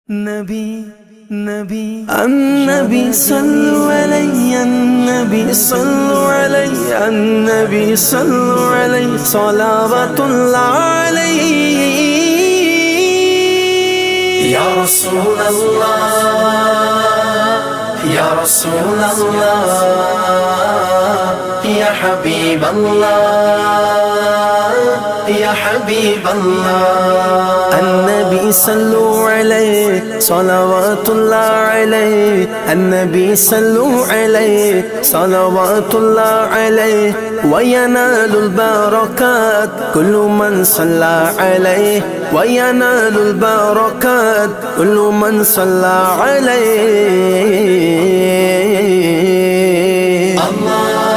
النبي صلوا علي النبي صلوا علي النبي صلوا علي صلوات الله عليه يا رسول الله يا رسول الله يا حبيب الله يا حبيب الله النبي صلوا عليه صلوات الله عليه النبي صلوا عليه صلوات الله عليه وينال البركات كل من صلى عليه وينال البركات كل من صلى عليه الله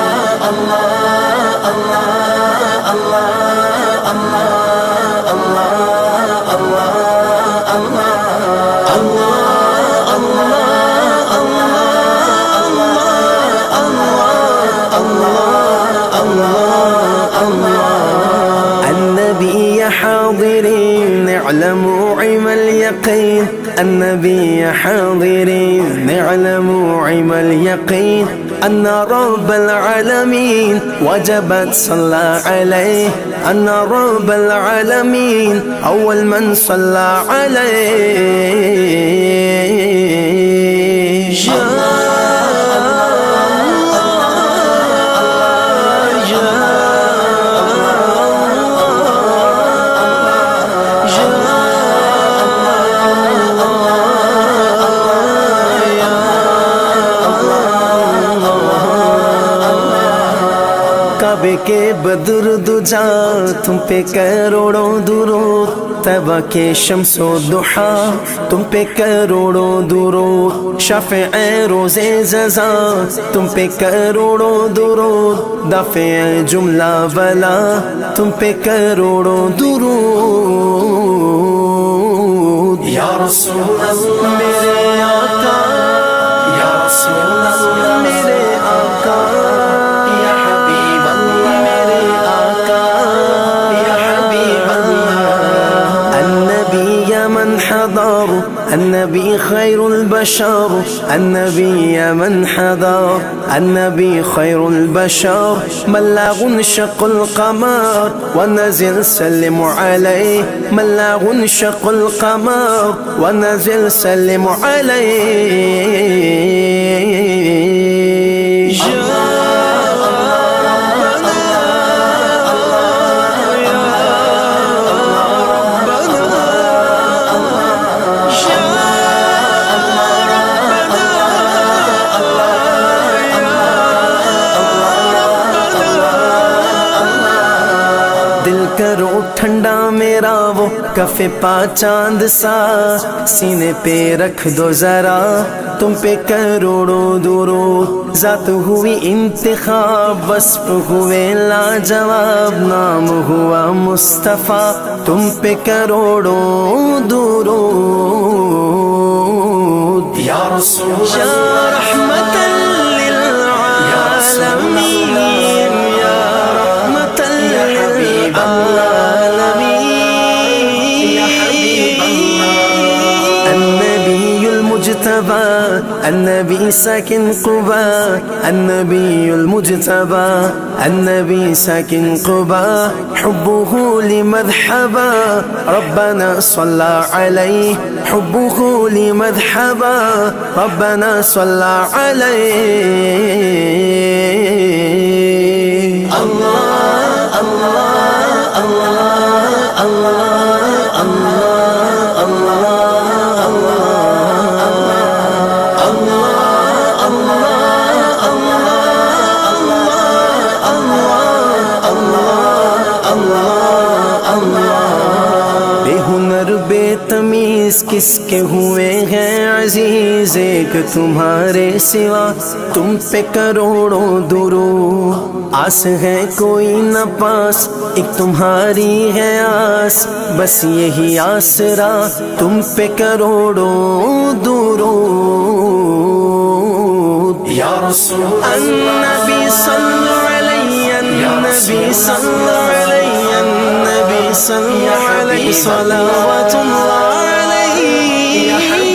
الله الله النبي يا حاضرين اعلموا عم اليقين النبي يا حاضرين اعلموا عم اليقين أن رب العالمين وجبت صلى عليه أن رب العالمين أول من صلى عليه کعبے کے بدر دجا تم پہ کروڑوں درود طیبہ کے شمس و ضحا تم پہ کروڑوں درود شفیع روز جزا تم پہ کروڑوں درود دافع جملہ بلا تم پہ کروڑوں درود یا رسول اللہ میرے آقا یا رسول اللہ میرے آقا النبي خير البشر النبي يا من حضر النبي خير البشر من لا غنشق القمر ونزل سلم عليه من لا غنشق القمر ونزل سلم عليه دل کرو ٹھنڈا میرا وہ کف پا چاند سا سینے پہ رکھ دو ذرا تم پہ کروڑوں درود ذات ہوئی انتخاب وصف ہوئے لاجواب نام ہوا مصطفیٰ تم پہ کروڑوں درود یا رسول اللہ یا رحمت للعالمین یا رحمت النبي المجتبى النبي ساكن قباء النبي المجتبى النبي ساكن قباء حبه لمذهبا ربنا صلى عليه حبه لمذهبا ربنا صلى عليه الله الله الله الله بے ہنر بے تمیز کس کے ہوئے ہیں عزیز ایک تمہارے سوا تم پہ کروڑوں درود آس ہے کوئی نہ پاس ایک تمہاری ہے آس بس یہی آسرا تم پہ کروڑوں درود یا رسول النبی صلو علیہ النبی صلو علیہ النبی صلو علیہ صلوات اللہ علیہ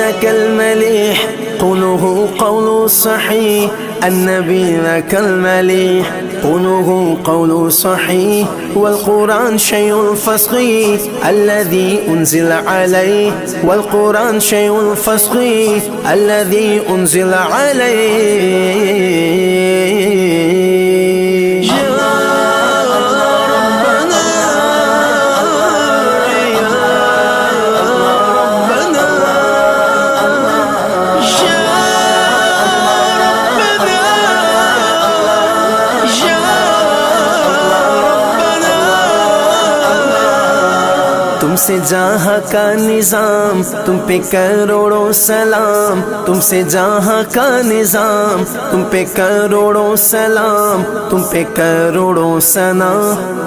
ذاك المليح قوله قول صحيح النبي ذاك المليح قوله قول صحيح والقرآن شيء فصيح الذي أنزل عليه والقرآن شيء فصيح الذي أنزل عليه تم سے جہاں کا نظام تم پہ کروڑوں سلام تم سے جہاں کا نظام تم پہ کروڑوں سلام تم پہ کروڑوں ثنا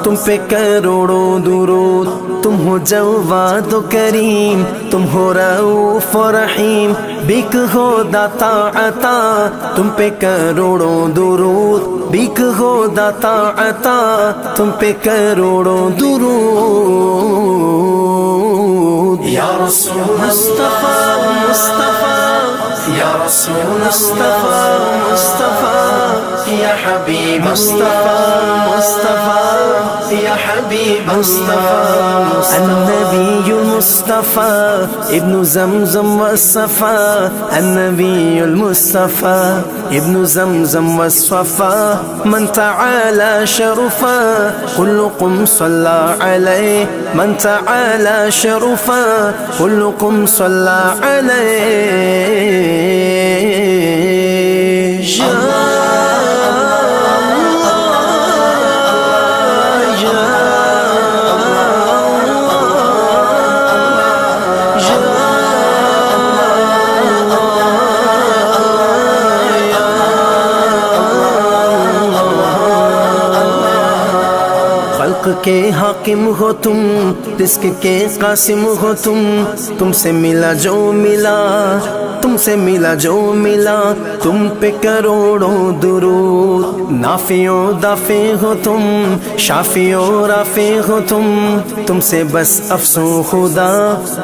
تم پہ کروڑوں درود تم ہو جواد و کریم تم ہو رؤوف و رحیم بک ہو داتا عطا تم پہ کروڑوں درود بک ہو داتا عطا تم پہ کروڑوں درود یا رسول مصطفیٰ مصطفیٰ یا رسول مصطفیٰ مصطفیٰ یا حبیب مصطفیٰ مصطفیٰ یا حبیب مصطفیٰ النبی المصطفیٰ ابن زمزم والصفا النبی المصطفیٰ ابن زمزم والصفا من تعالى شرفا كلكم صلى عليه من تعالى شرفا كلكم صلى عليه کے حاکم ہو تم رزق کے قاسم ہو تم سے ملا جو ملا تم سے ملا جو ملا تم پہ کروڑوں درود نافع و دافع ہو تم شافع و رافع ہو تم سے بس افسوں خدا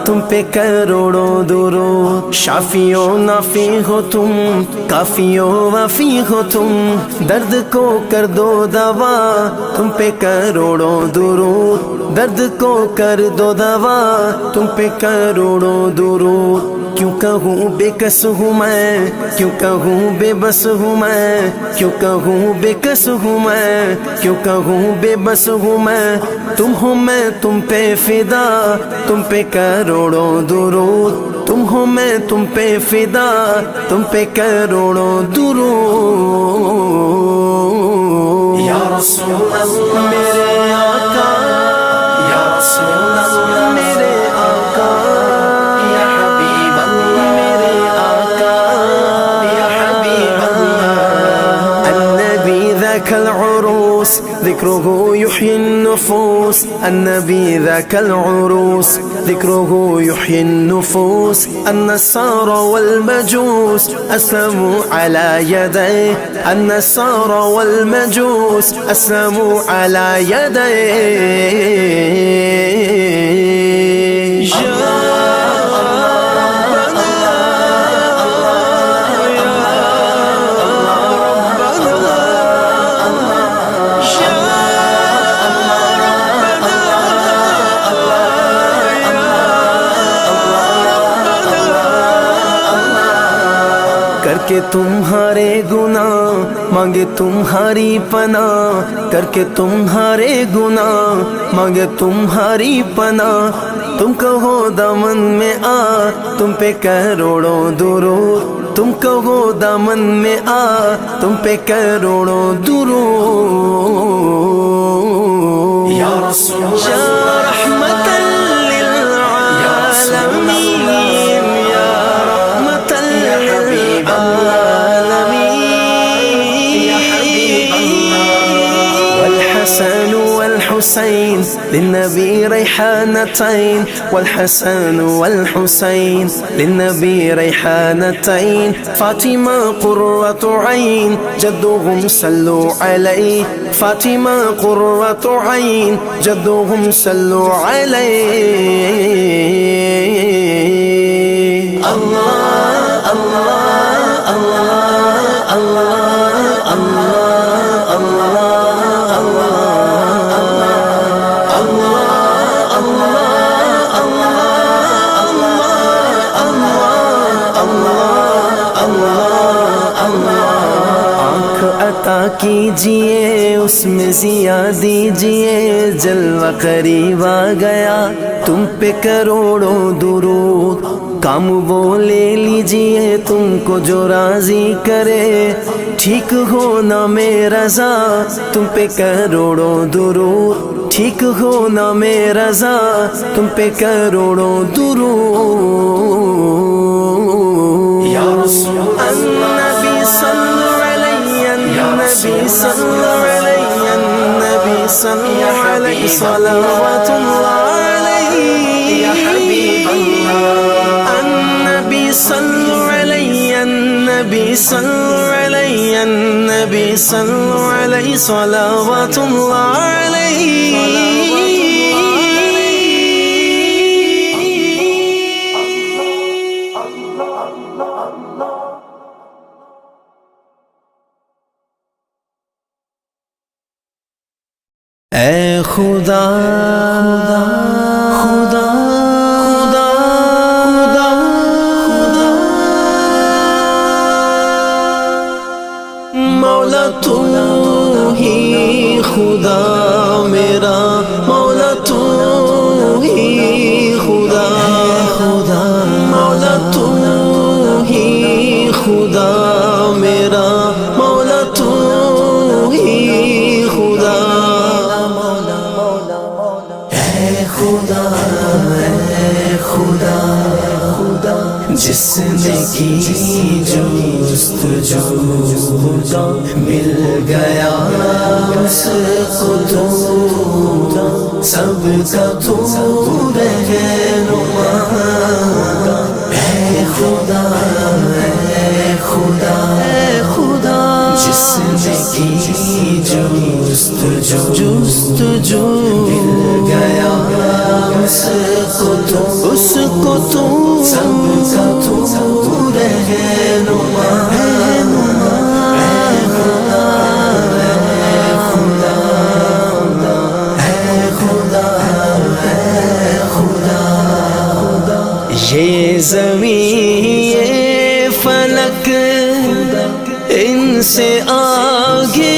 تم پہ کروڑوں درود شافع و نافع ہو تم کافی و وافی ہو تم درد کو کر دو دوا تم پہ کروڑوں درود درد کو کر دو دوا تم پہ کروڑوں درود کیوں کہوں بے کس ہوں میں کیوں کہوں بے بس ہوں میں کیوں کہوں بے کس ہوں میں کیوں کہوں بے بس ہوں میں تم ہو میں تم پہ فدا تم پہ کروڑوں درود تم ہو میں تم پہ فدا تم پہ کروڑوں درود یا رسول اللہ میرے آقا یا رسول اللہ میرے آقا یا حبیب اللہ میرے آقا یا حبیب اللہ النبی ذاک العروس ذکرہ یحیی النفوس النبی ذاک العروس ذکرہ یحیی النفوس النصارى والمجوس اسلموا على يديه النصارى والمجوس اسلموا على يديه کر کے تمہارے گناہ مانگے تمہاری پناہ کر کے تمہارے گناہ مانگے تمہاری پناہ تم کہو دامن میں آ تم پہ کروڑوں درود تم کہو دامن میں آ تم پہ کروڑوں درود یا رسول اللہ یا رحمت للعالمین یا رحمت والحسن والحسين للنبي ريحانتين والحسن والحسين للنبي ريحانتين فاطمة قرة عين جدهم صلوا عليه فاطمة قرة عين جدهم صلوا عليه الله کیجئے اس میں ضیا دیجئے، جلوہ قریب آ گیا تم پہ کروڑوں درود، کام وہ لے لیجئے تم کو جو راضی کرے، ٹھیک ہونا میں رضا تم پہ کروڑوں درود، ٹھیک ہونا میں رضا تم پہ کروڑوں درود۔ یا رسول النبی صلی علیہ، النبی صلی علیہ، النبی صلی علیہ، صلوات اللہ علیہ، یا حبیب اللہ، النبی صلی علیہ، النبی صلی علیہ، النبی صلی علیہ، صلوات اللہ علیہ۔ اے خدا خدا خدا خدا خدا، مولا تو ہی خدا میرا، مولا تو ہی خدا خدا، مولا تو ہی خدا میرا، مولا تو ہی خدا، خدا اے خدا خدا، جس نے کی جستجو مل گیا اس کو تو، سب کا تو رہنما، اے خدا اے خدا اے خدا، جس نے کی جستجو مل گیا اس کو تو، سب کا تو رہنما، یہ زمین یہ فلک ان سے آگے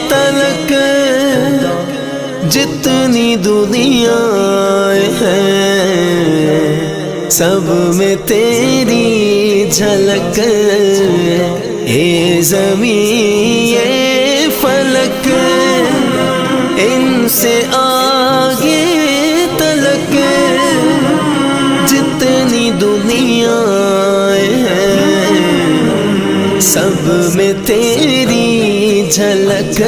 تلک، جتنی دنیا ہے سب میں تیری جھلک، اے زمین یہ فلک ان سے آگے تلک، جتنی دنیا ہے سب میں تیری جھلک،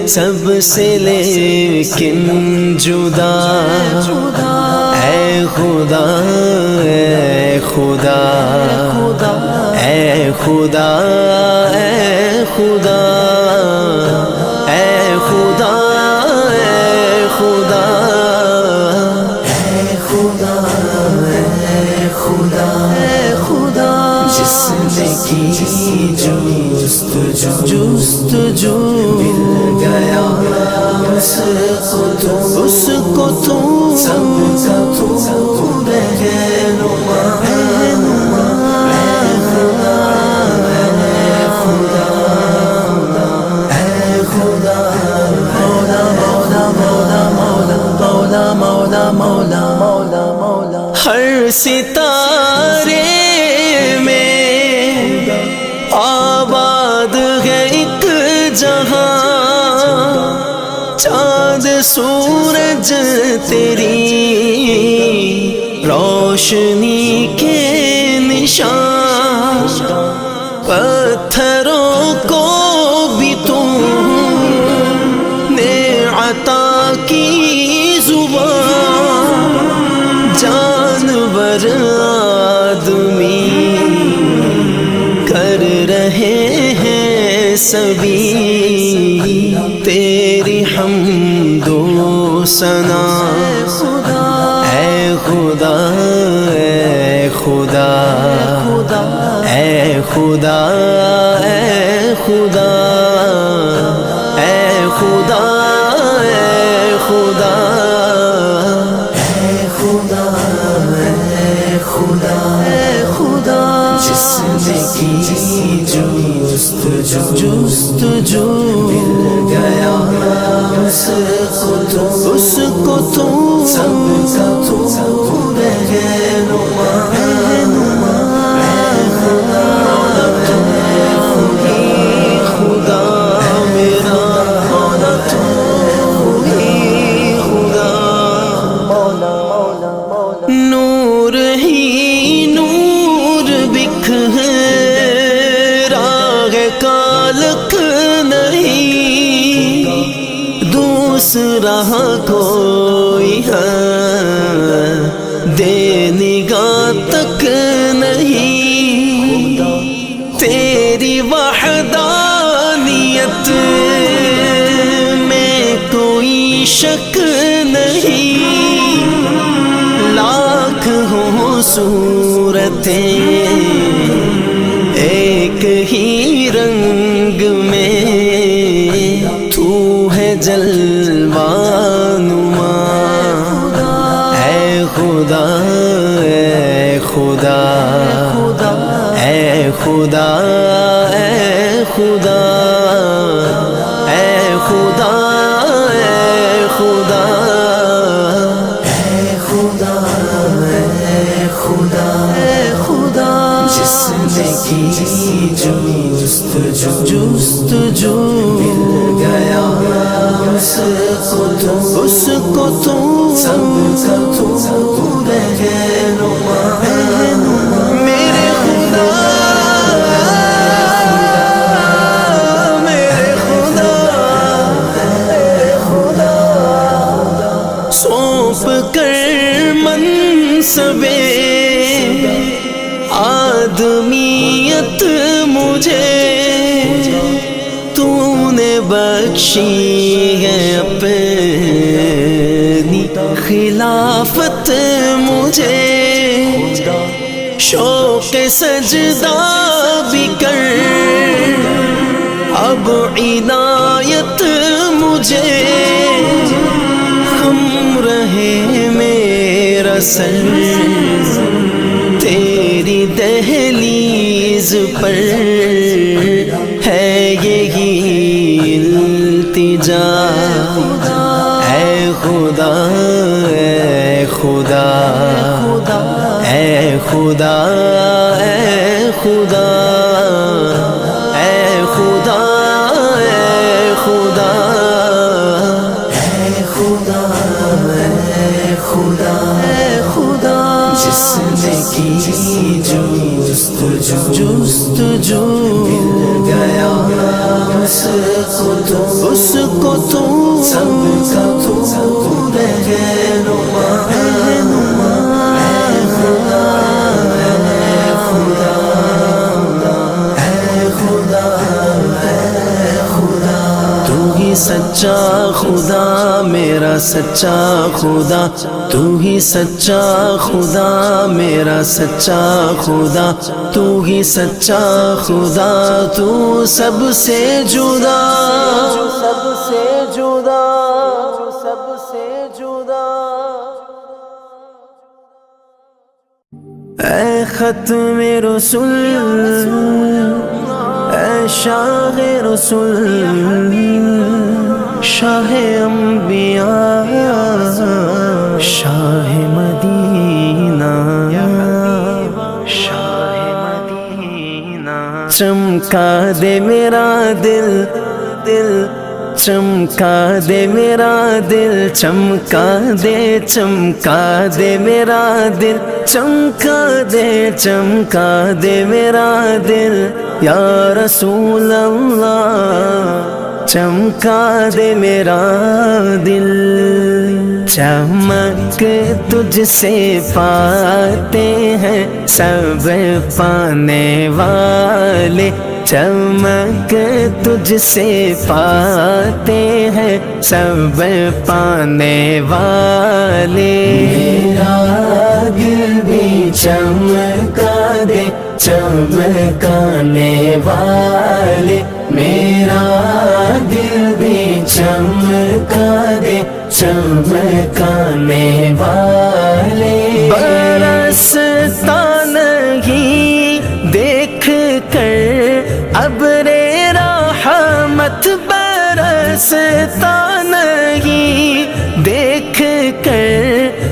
سب سے لیکن جدا، اے خدا اے خدا اے خدا اے خدا اے خدا اے خدا اے خدا اے خدا اے خدا، جس نے کی جستجو مل گیا اس کو تو، سب کا تو رہنما، اے خدا اے خدا اے خدا، مولا مولا مولا مولا مولا مولا مولا مولا مولا، ہر ستارے میں آباد ہے ایک جہاں، چاند سورج تیری روشنی کے نشان، پتھروں کو بھی تم نے عطا کی زبان، جانور آدمی کر رہے ہیں سبھی تیری حمد و ثنا، اے خدا اے خدا اے خدا اے خدا اے خدا اے خدا اے خدا اے خدا اے خدا، جس نے کی جستجو مل گیا اس کو تو سب کا تو رہنما خدا میرا مولا تو ہی خدا نور ہی نور بکھرا ہے کالک نہیں دوسرا کوئی ہے دے نگاہ تک نہیں تیری وحدانیت میں کوئی شک نہیں لاکھ ہوں صورتیں ایک ہی رنگ میں تو ہے جلوہ نما اے خدا اے خدا اے خدا اے خدا اے خدا اے خدا اے خدا اے خدا اے خدا جس نے کی جستجو مل گیا اس کو تو سب کا تو رہنما میرے خدا میرے خدا سونپ کر منصب آدمیت مجھے تو نے بخشی ہے اپنی خلافت مجھے شوق سجدہ بھی کر اب عنایت مجھے ہم رہے میرا سر تیری دہلیز پر ہے یہی التجا اے خدا اے خدا اے خدا اے خدا اے خدا اے خدا اے خدا اے خدا اے خدا جس نے کی جستجو مل گیا اس کو تو سب کا تو رہنما سچا خدا میرا سچا خدا تو ہی سچا خدا میرا سچا خدا تو ہی سچا خدا تو سب سے جدا سب سے جدا سب سے جدا اے ختم رسول اے شاہ رسول شاہ انبیاء شاہ مدینہ شاہ مدینہ چمکا دے میرا دل دل چمکا دے میرا دل چمکا دے میرا دل چمکا دے میرا دل یا رسول اللہ چمکا دے میرا دل چمک تجھ سے پاتے ہیں سب پانے والے چمک تجھ سے پاتے ہیں سب پانے والے میرا دل بھی چمکا دے چمکانے والے میرا دل بھی چمکا دے چمکانے والے برستا نہیں دیکھ کر ابر برستا نہیں، دیکھ کر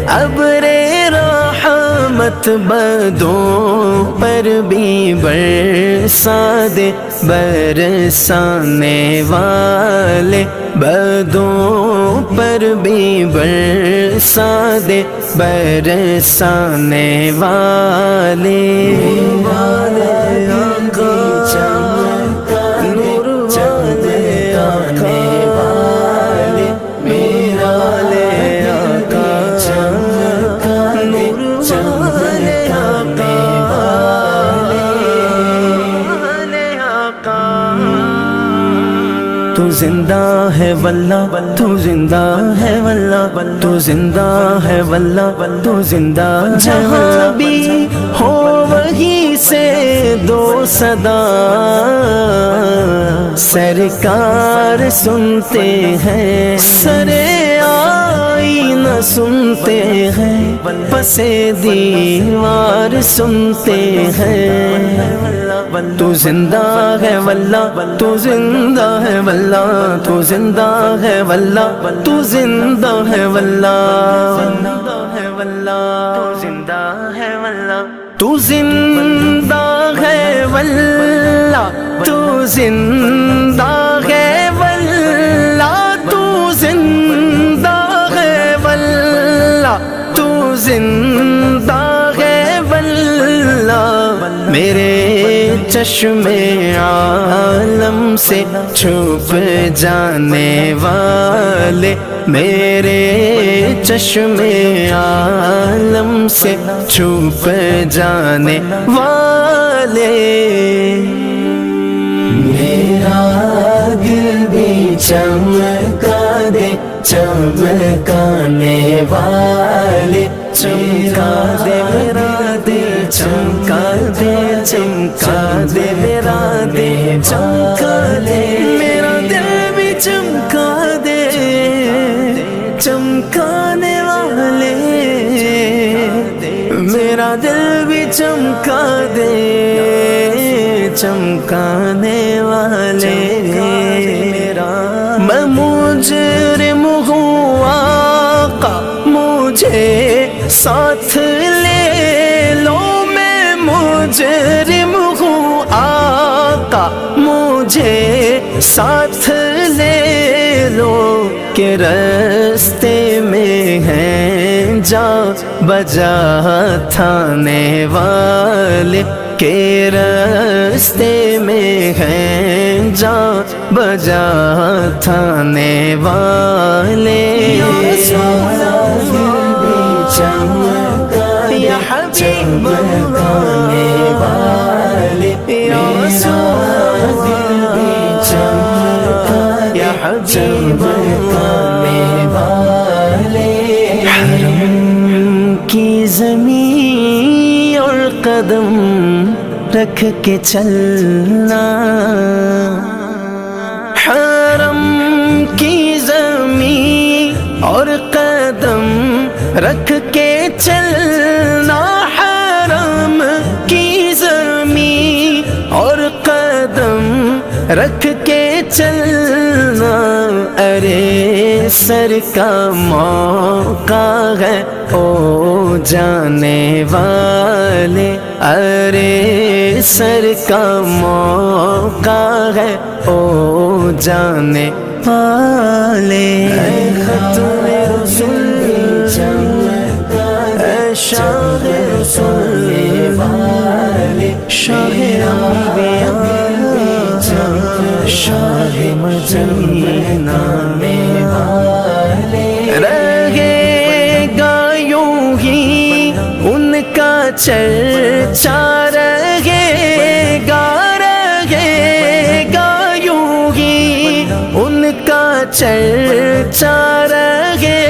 ابرِ رحمت بدوں پر بھی برسا دے، برسانے والے بدوں پر بھی برسا دے، برسانے والے آقا نور والے آنے والے، میرا لے آقا نور والے آقا۔ تو زندہ ہے واللہ، تو زندہ ہے واللہ، تو زندہ ہے واللہ، تو زندہ ہے۔ جہاں بھی ہو وہیں سے دو صدا سرکار سنتے ہیں، سرے آئینہ سنتے ہیں، پسے دیوار سنتے ہیں۔ تو زندہ ہے واللہ، تو زندہ ہے واللہ، تو زندہ ہے واللہ، تو زندہ ہے واللہ، تو زندہ ہے واللہ، تو زندہ ہے واللہ، تو زندہ ہے واللہ، تو زندہ ہے واللہ، تو زندہ ہے واللہ۔ میرے چشم عالم سے چھپ جانے والے، میرے چشم عالم سے چھپ جانے والے، میرا دل بھی چمکا دے، چمکانے والے، چمکا دے میرا دل، چمکا دے، چمکا دے میرا دل، چمکا دے میرا دل بھی چمکا دے، چمکانے والے، میرا دل بھی چمکا دے، چمکانے والے۔ میں مجرم ہوں آقا مجھے ساتھ لے لو، میں مجرم ہوں آقا مجھے ساتھ لے لو، کہ رستے میں ہیں جا بجا تھانے والے، کہ رستے میں ہیں جا بجا تھانے والے، یا حبیب اللہ یا رسول اللہ، یا حبیب حرم کی زمین اور قدم رکھ کے چلنا، حرم کی زمین اور قدم رکھ کے چلنا، حرم کی زمین اور قدم رکھ کے چلنا، ارے سر کا موقع ہے او جانے والے، ارے سر کا موقع ہے او جانے والے، ختم رسول اے شاہ رسول شاہ انبیاء شاہ مدینہ، رہے گا یوں ہی ان کا چرچا، رہے گا یوں ہی ان کا چرچا، رہے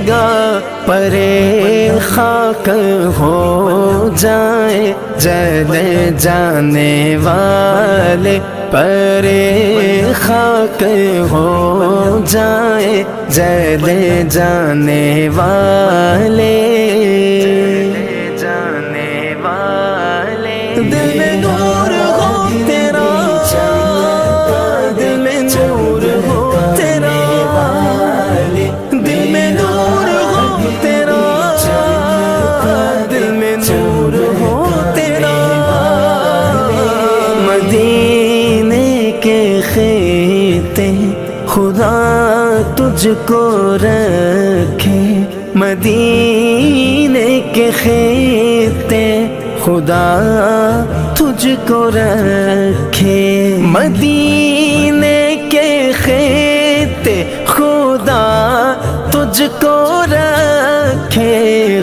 گا پرے خاک ہو جائے جل جانے والے، پرے خاک ہو جائے جل جانے والے، جانے والے، دل میں نور ہو تیرا، دل میں نور ہو تیرا، خدا تجھ کو رکھے مدینے کے خطے، خدا تجھ کو رکھے مدینے کے خطے، خدا تجھ کو رکھے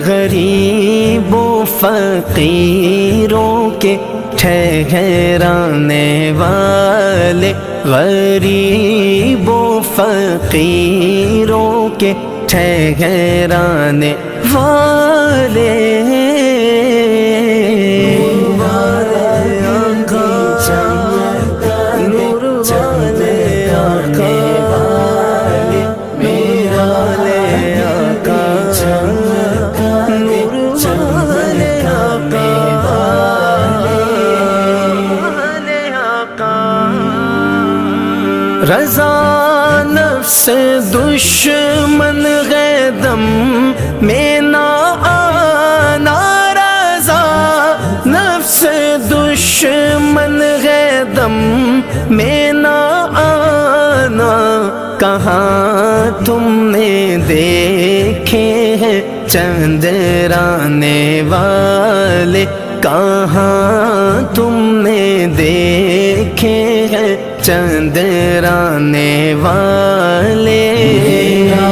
غریب و فقیروں کے ٹھہرانے والے، غریب و فقیروں کے ٹھہرانے والے، رضا نفس دشمن ہے دم میں نہ آنا، رضا نفس دشمن ہے دم میں نہ آنا، کہاں تم نے دیکھے ہیں چندرانے والے، کہاں تم نے دیکھے ہیں چندرانے والے، میرا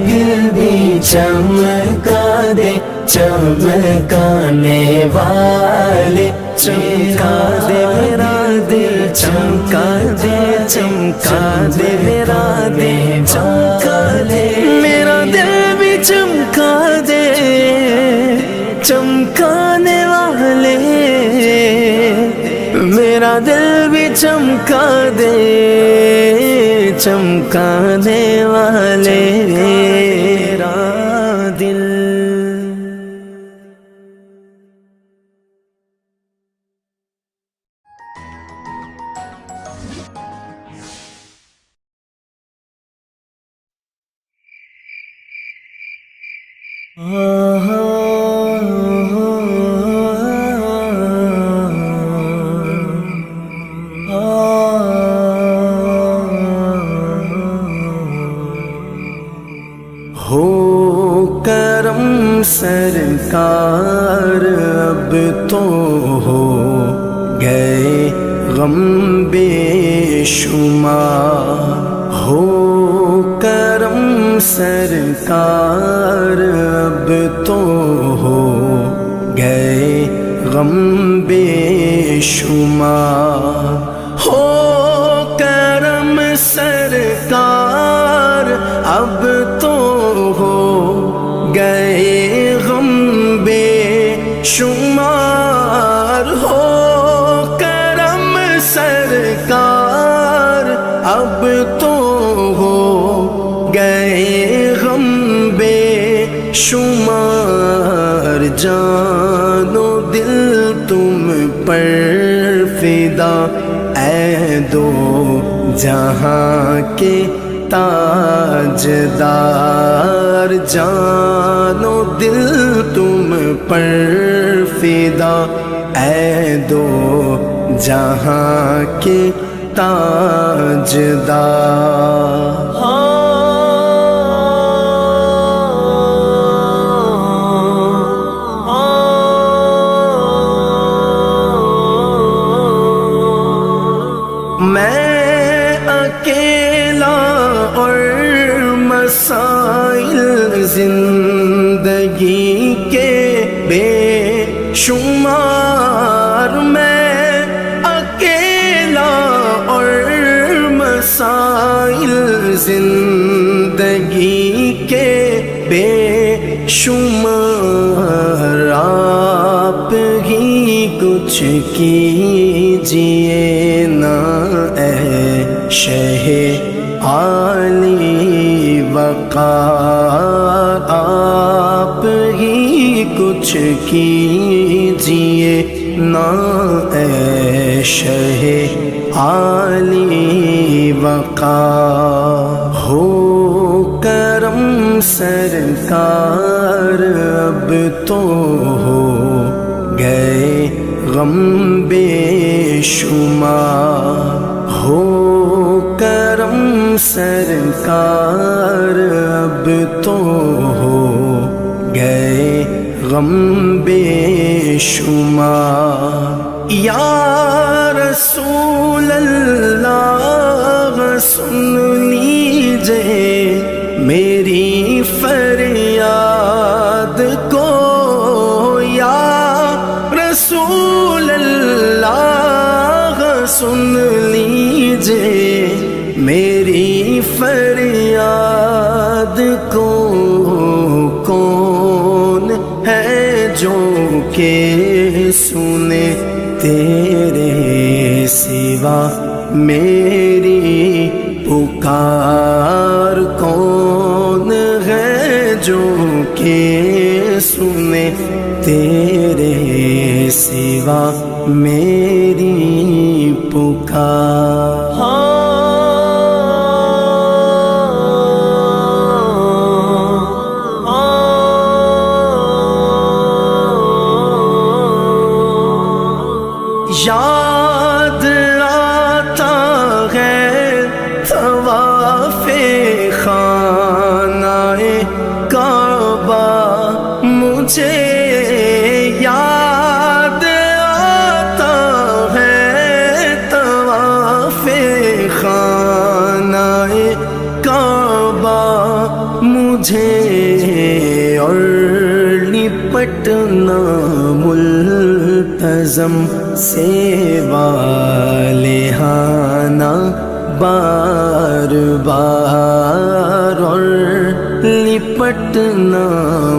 دل بھی چمکا دے چمکانے والے، چمکا دے میرا دل چمکا دے چمکا دے میرا دل چمکا دے، میرا دل بھی چمکا دے چمکانے والے، میرا دل بھی چمکا دے چمکانے والے، میرا دل۔ ہو کرم سرکار اب تو ہو گئے غم بے شمار، ہو کرم سرکار اب تو ہو گئے غم بے شمار، ہو کرم سرکار اب تو ہو گئے غم بے شمار، ہو کرم سرکار اب تو ہو گئے غم بے شمار، جان و دل تم پر فدا اے دو جہاں کے تاجدار، جان و دل تم پر فدا اے دو جہاں کے تاجدار۔ میں اکیلا اور مسائل زندگی کے بے شمار، میں اکیلا اور مسائل زندگی کے بے شمار، آپ ہی کچھ کیجیے نا اے شہ عالی وقار، آپ ہی کچھ کیجیے نا اے شہ عالی وقار، ہو کرم سرکار اب تو ہو گئے غم بے شمار، ہو کرم سرکار اب تو ہو گئے غم بے شمار، یا رسول اللہ سن لیجئے میری فریاد کو، یا رسول اللہ سن لیجئے میری فریاد کو، کون ہے جو کہ سنے تیرے سوا میری پکار، کون ہے جو کہ سنے تیرے سوا میری پکار۔ یاد آتا ہے طواف خانہ کعبہ مجھے، یاد آتا ہے طواف خانہ کعبہ مجھے، اور لپٹنا ملتزم سے والہانہ بار بار، اور لپٹنا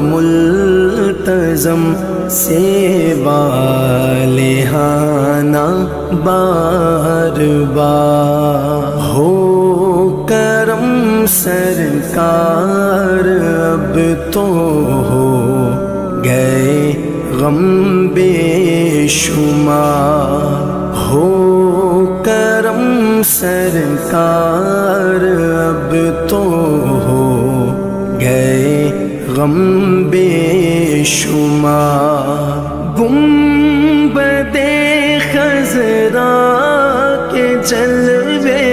ملتزم سے والہانہ بار بار، ہو کرم سرکار اب تو ہو گئے غم بے شمار، ہو کرم سرکار اب تو ہو گئے غم بے شمار، گنبد خضرا کے جلوے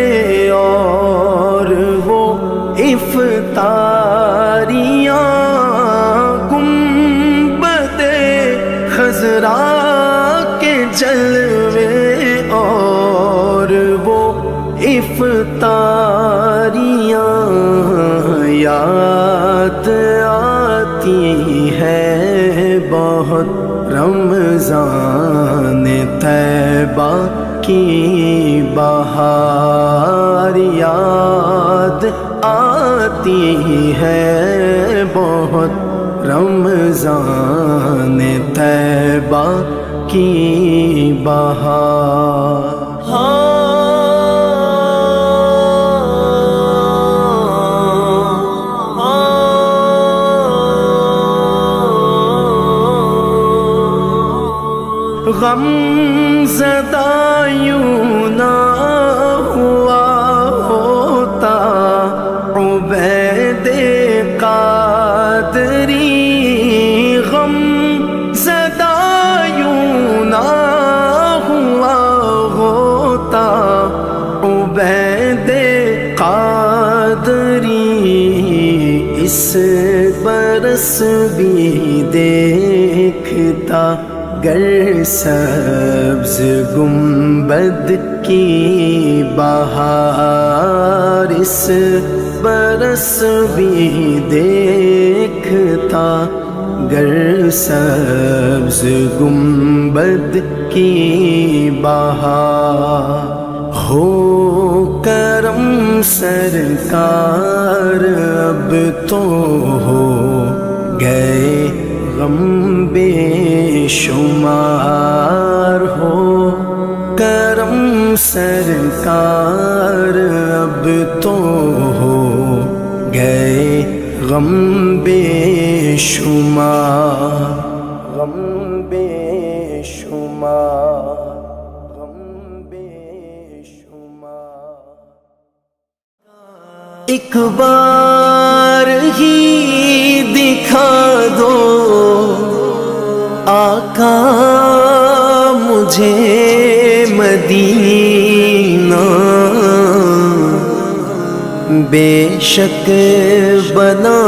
اور وہ افطاریاں، خضرا کے جلوے اور وہ افطاریاں، یاد آتی ہے بہت رمضان طیبہ کی بہار، یاد آتی ہے بہت رمضان طیبہ کی بہار۔ غم زدہ یوں نہ ہوا ہوتا عبید قادری، غم زدہ یوں نہ ہوا ہوتا عبید قادری، اس برس بھی دیکھتا گر سبز گنبد کی بہار، اس برس بھی دیکھتا گر سبز گنبد کی بہار، ہو کرم سرکار اب تو ہو گئے غم بے شمار، ہو کرم سرکار اب تو ہو گئے غم بے شمار، غم بے شمار، غم بے شمار۔ ایک بار ہی دکھا دو آقا مجھے مدینہ، بے شک بنا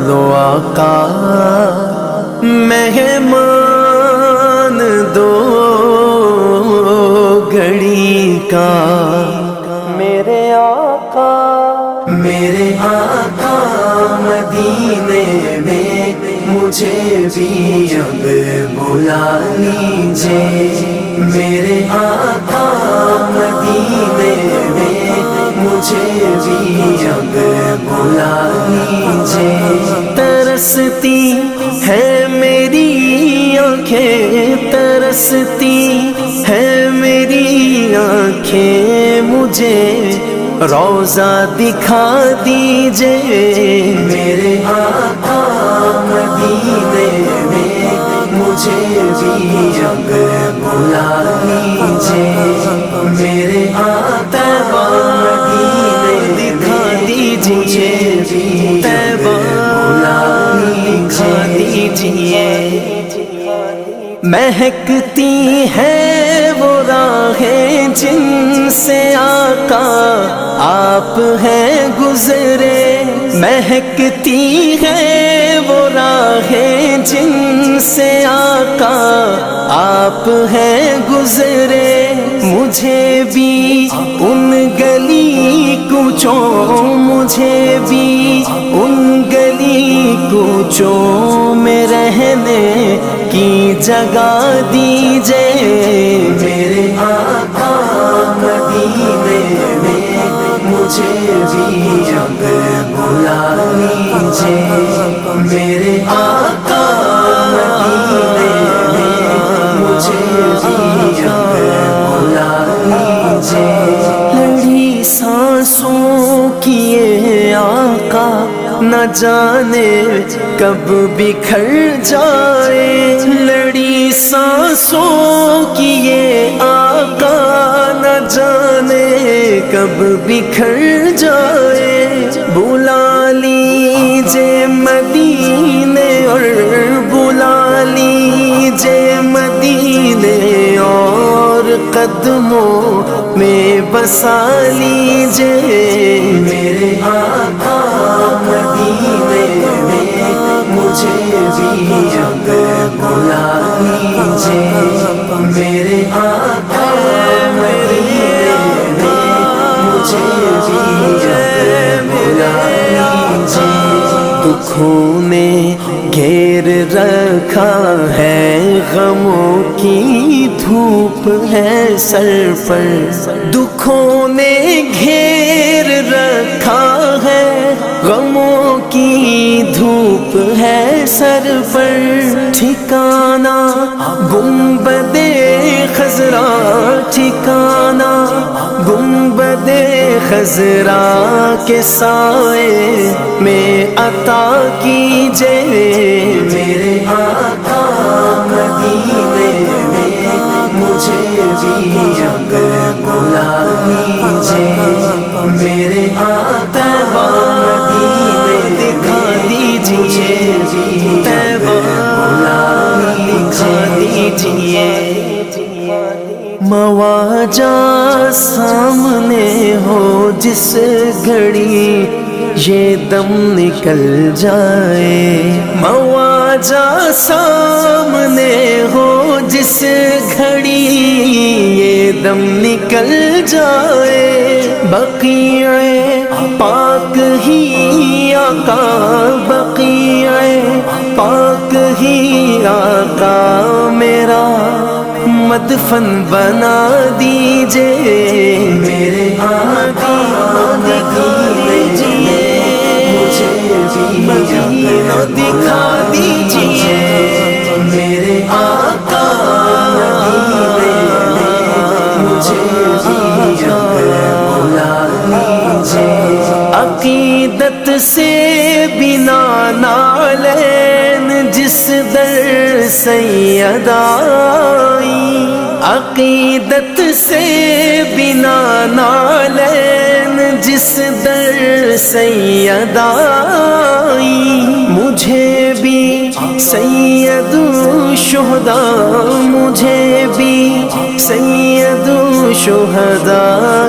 لو آقا مہمان دو گھڑی کا میرے آقا مدینے میں مجھے بھی اب بلا لیجئے میرے آقا مدینے میں مجھے بھی اب بلا لیجئے ترستی ہے میری آنکھیں ترستی ہے میری آنکھیں مجھے روضہ دکھا دیجئے میرے آقا مدینے میں مجھے بھی اب بلا لیجئے میرے آقا مدینے دکھا دیجئے طیبہ بلا لیجئے مہکتی ہے وہ راہیں جن سے آقا آپ ہیں گزرے مہکتی ہے وہ راہیں جن سے آقا آپ ہیں گزرے مجھے بھی ان گلی کوچوں مجھے بھی ان گلی کوچوں میں رہنے کی جگہ دیجئے میرے آقا مدینے میں مجھے بھی اب بلا لیجئے میرے آقا مدینے میں مجھے بھی اب بلا لیجئے لڑی سانسوں کی یہ آقا نہ جانے کب بکھر جائے لڑی سانسوں کی یہ آقا نہ جانے کب بکھر جائے بلا لیجئے مدینے اور بلا لیجئے مدینے اور قدموں میں بسا لیجئے میرے آقا مدینے میں مجھے بھی اب بلا لیجئے میرے آقا مدینے میں مجھے بھی اب بلا لیجئے دکھوں نے گھیر رکھا ہے غموں کی دھوپ ہے سر پر دکھوں نے گھیر رکھا ہے غموں کی دھوپ ہے سر پر ٹھکانہ گنبد خضرا ٹھکانہ گنبد خضرا کے سائے میں عطا کیجئے میرے آقا مدینے میں مجھے بھی اب بلا لیجئے میرے آقا مدینے دکھا دیجئے طیبہ بلا لیجئے مواجہ سامنے ہو جس گھڑی یہ دم نکل جائے مواجہ سامنے ہو جس گھڑی یہ دم نکل جائے بقیع پاک ہی آقا بقیع پاک ہی آقا میرا مدفن بنا دیجئے میرے آقا دکھا دیجئے مجھے بھی مدینہ دکھا دیجئے میرے آقا مدینے میں مجھے بھی اب بلا لیجئے عقیدت سے بنا نالین جس در سید آئی عقیدت سے بنا نالین جس در سید آئی مجھے بھی سید الشہداء مجھے بھی سید الشہداء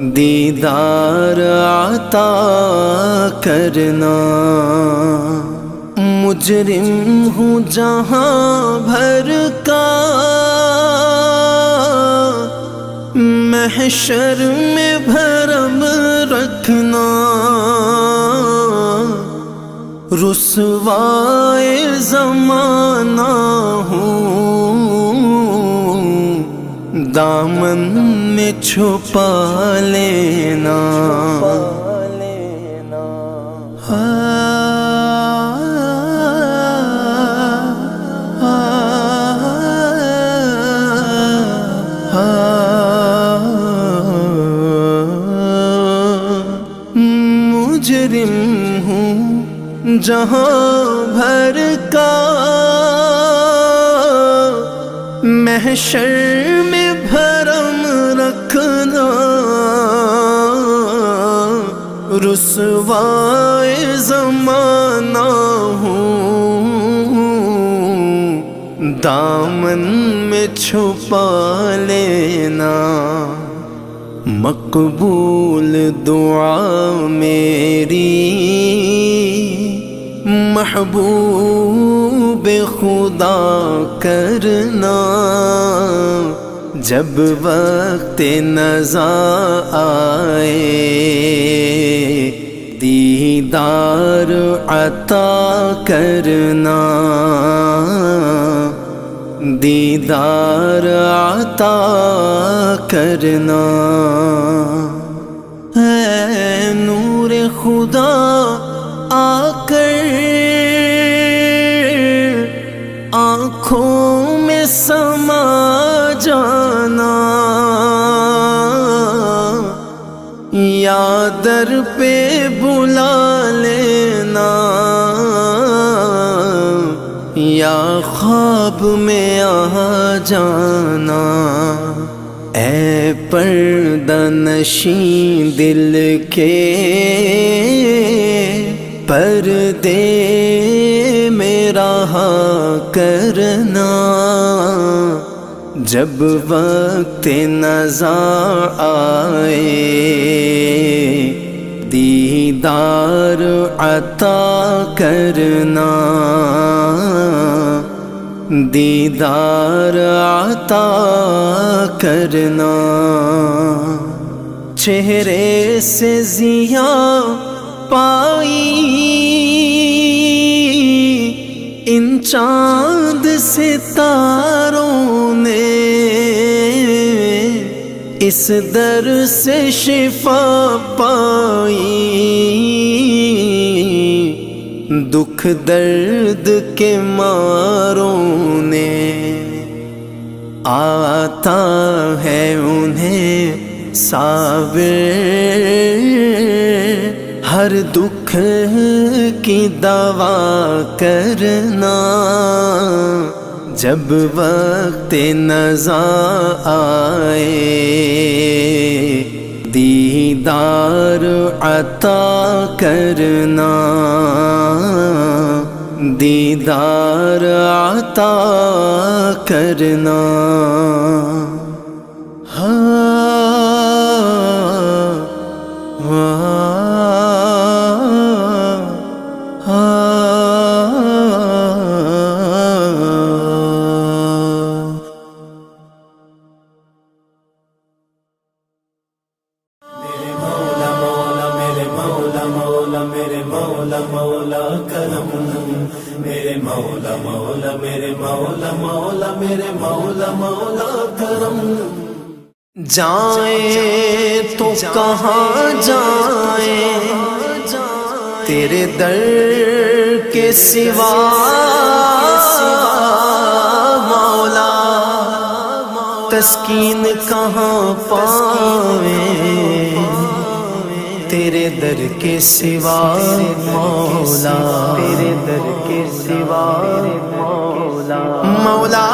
دیدار عطا کرنا. مجرم ہوں جہاں بھر کا، محشر میں بھرم رکھنا. رسوائے زمانہ ہوں، دامن میں چھپا لینا. مجرم ہوں جہاں بھر کا، محشر میں بھرم رکھنا. رسوائے زمانہ ہوں، دامن میں چھپا لینا. مقبول دعا میری محبوب خدا کرنا. جب وقت نزا آئے دیدار عطا کرنا. دیدار عطا کرنا. اے نور خدا آ کر آنکھوں میں سما جانا. یا در پہ بلا لینا، یا خواب میں آ جانا. اے پردہ نشین دل کے پردے میں رہا کرنا. جب وقت نزا آئے دیدار عطا کرنا. دیدار عطا کرنا. چہرے سے ضیاء پائی ان چاند ستاروں نے، اس در سے شفا پائی. دکھ درد کے ماروں نے، آتا ہے انہیں صابر ہر دکھ کی دوا کرنا. جب وقت نزا آئے دیدار عطا کرنا. دیدار عطا کرنا. میرے مولا مولا کرم، میرے مولا مولا میرے مولا مولا میرے مولا مولا کرم. جائیں تو کہاں جائیں تیرے در کے سوا مولا، تسکین کہاں پائیں تیرے در کے سوا مولا. تیرے در کے سوا مولا. مولا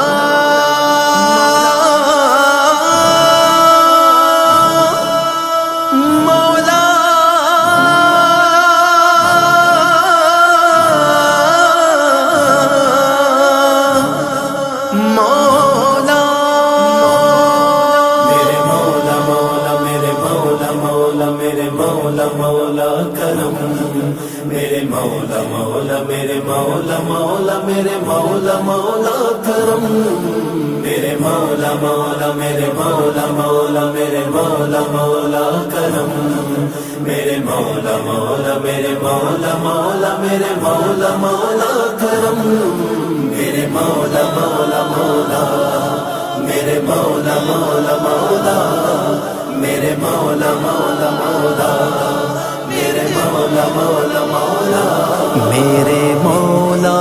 مولا مولا میرے مولا مولا کرم میرے مولا مولا میرے مولا مولا میرے مولا مولا کرم میرے مولا مولا میرے مولا مولا میرے مولا مولا کرم میرے مولا مولا مولا میرے مولا مولا مولا میرے مولا مولا مولا میرے مولا مولا مولا میرے مولا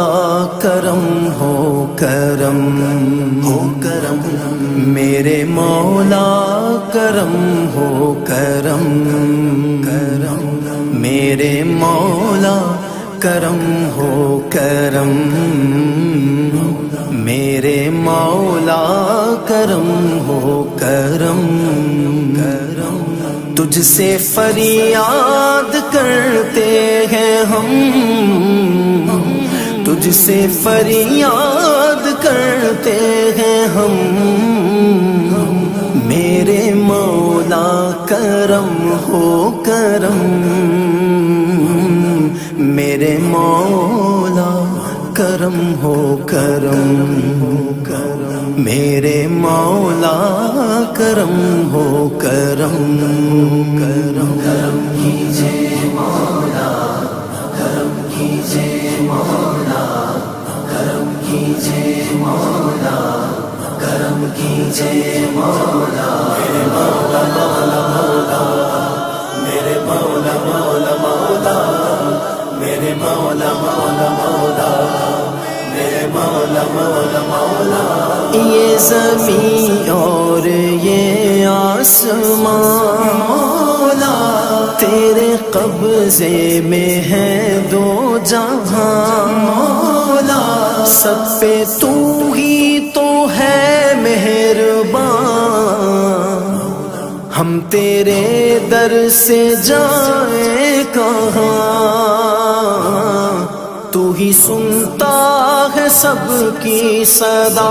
کرم ہو کرم ہو کرم میرے مولا کرم ہو کرم کرم میرے مولا کرم ہو کرم میرے مولا کرم ہو کرم کرم تجھ سے فریاد کرتے ہیں ہم تجھ سے فریاد کرتے ہیں ہم میرے مولا کرم ہو کرم میرے مولا کرم ہو کرم میرے مولا کرم ہو کرم کرم کرم کیجئے مولا کرم کیجئے مولا کرم کیجئے مولا کرم کیجئے مولا میرے مولا مولا مولا میرے مولا مولا مولا میرے مولا مولا مولا میرے مولا مولا مولا یہ زمین اور یہ آسمان مولا تیرے قبضے میں ہے دو جہاں مولا سب پہ تو ہی تو ہے مہربان ہم تیرے در سے جائیں کہاں تو ہی سنتا ہے سب کی صدا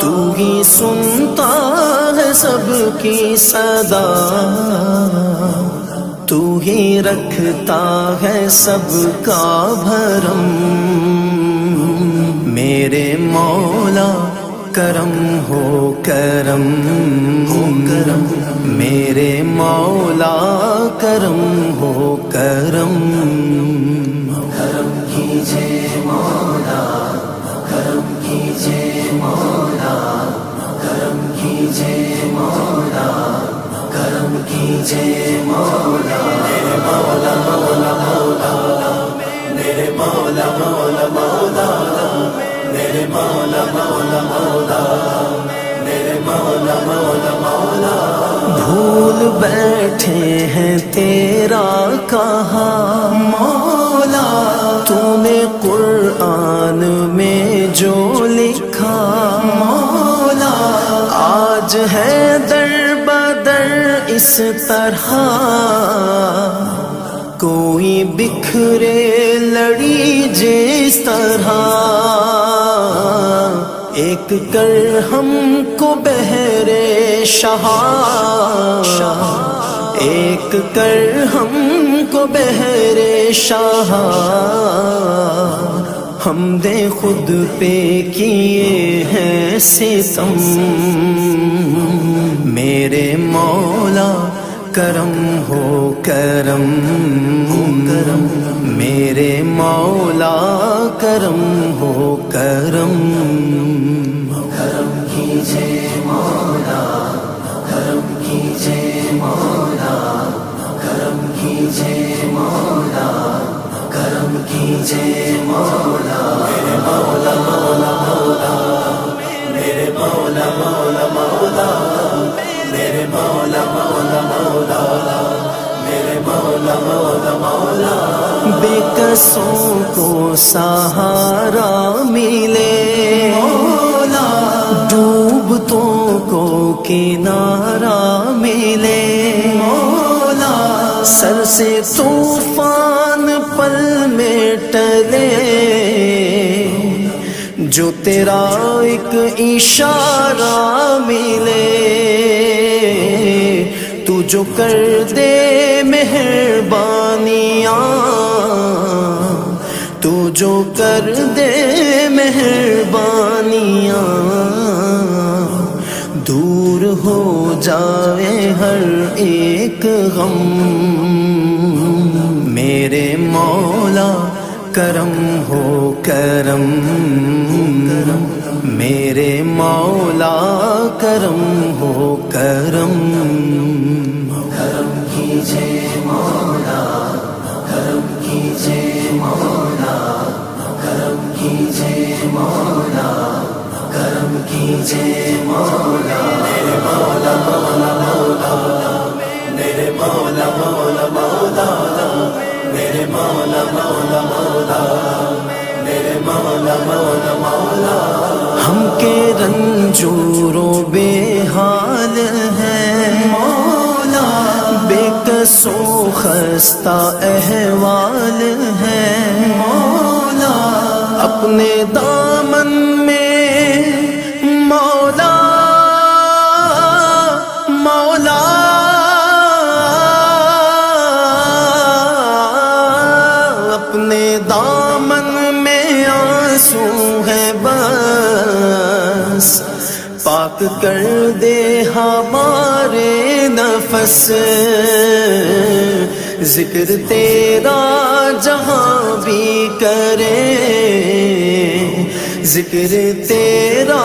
تو ہی سنتا ہے سب کی صدا تو ہی رکھتا ہے سب کا بھرم میرے مولا کرم ہو کرم ہو کرم میرے مولا کرم ہو کرم کرم کیجئے مولا کرم کیجئے مولا کرم کیجئے مولا کرم کیجئے مولا میرے مولا مولا مولا میرے مولا مولا مولا میرے مولا مولا مولا میرے مولا مولا مولا بھول بیٹھے ہیں تیرا کہا مولا تو نے قرآن میں جو لکھا مولا آج ہے در بدر اس طرح کوئی بکھرے لڑی جس طرح ایک کر ہم کو بہرے شاہ ایک کر ہم کو بہرے شاہ ہم دے خود پہ کیے ہیں ستم میرے مولا کرم ہو کرم کرم میرے مولا کرم ہو کرم کرم کیجئے مولا کرم کیجئے مولا کرم کیجئے مولا کرم کیجئے مولا میرے مولا مولا مولا میرے مولا مولا مولا میرے مولا مولا مولا میرے مولا مولا مولا بے کسوں کو سہارا ملے مولا ڈوبتوں کو کنارہ ملے مولا سر سے طوفان پل میں ٹلے جو تیرا ایک اشارہ ملے تو جو کر دے مہربانیاں جو کر دے مہربانیاں، دور ہو جائے ہر ایک غم۔ میرے مولا کرم ہو کرم، میرے مولا کرم ہو کرم۔ کرم کیجے مولا، کرم کیجے مولا، کرم کیجے مولا، کرم کیجے مولا۔ میرے مولا مولا مولا، میرے مولا مولا مولا، میرے مولا مولا مولا، میرے مولا مولا مولا۔ ہم کے رنجور و بے حال ہیں مولا، بے کس و خستہ احوال ہیں مولا، اپنے دامن میں مولا مولا اپنے دامن میں آنسو ہے بس، پاک کر دے ہمارے نفس، ذکر تیرا جہاں بھی کرے، ذکر تیرا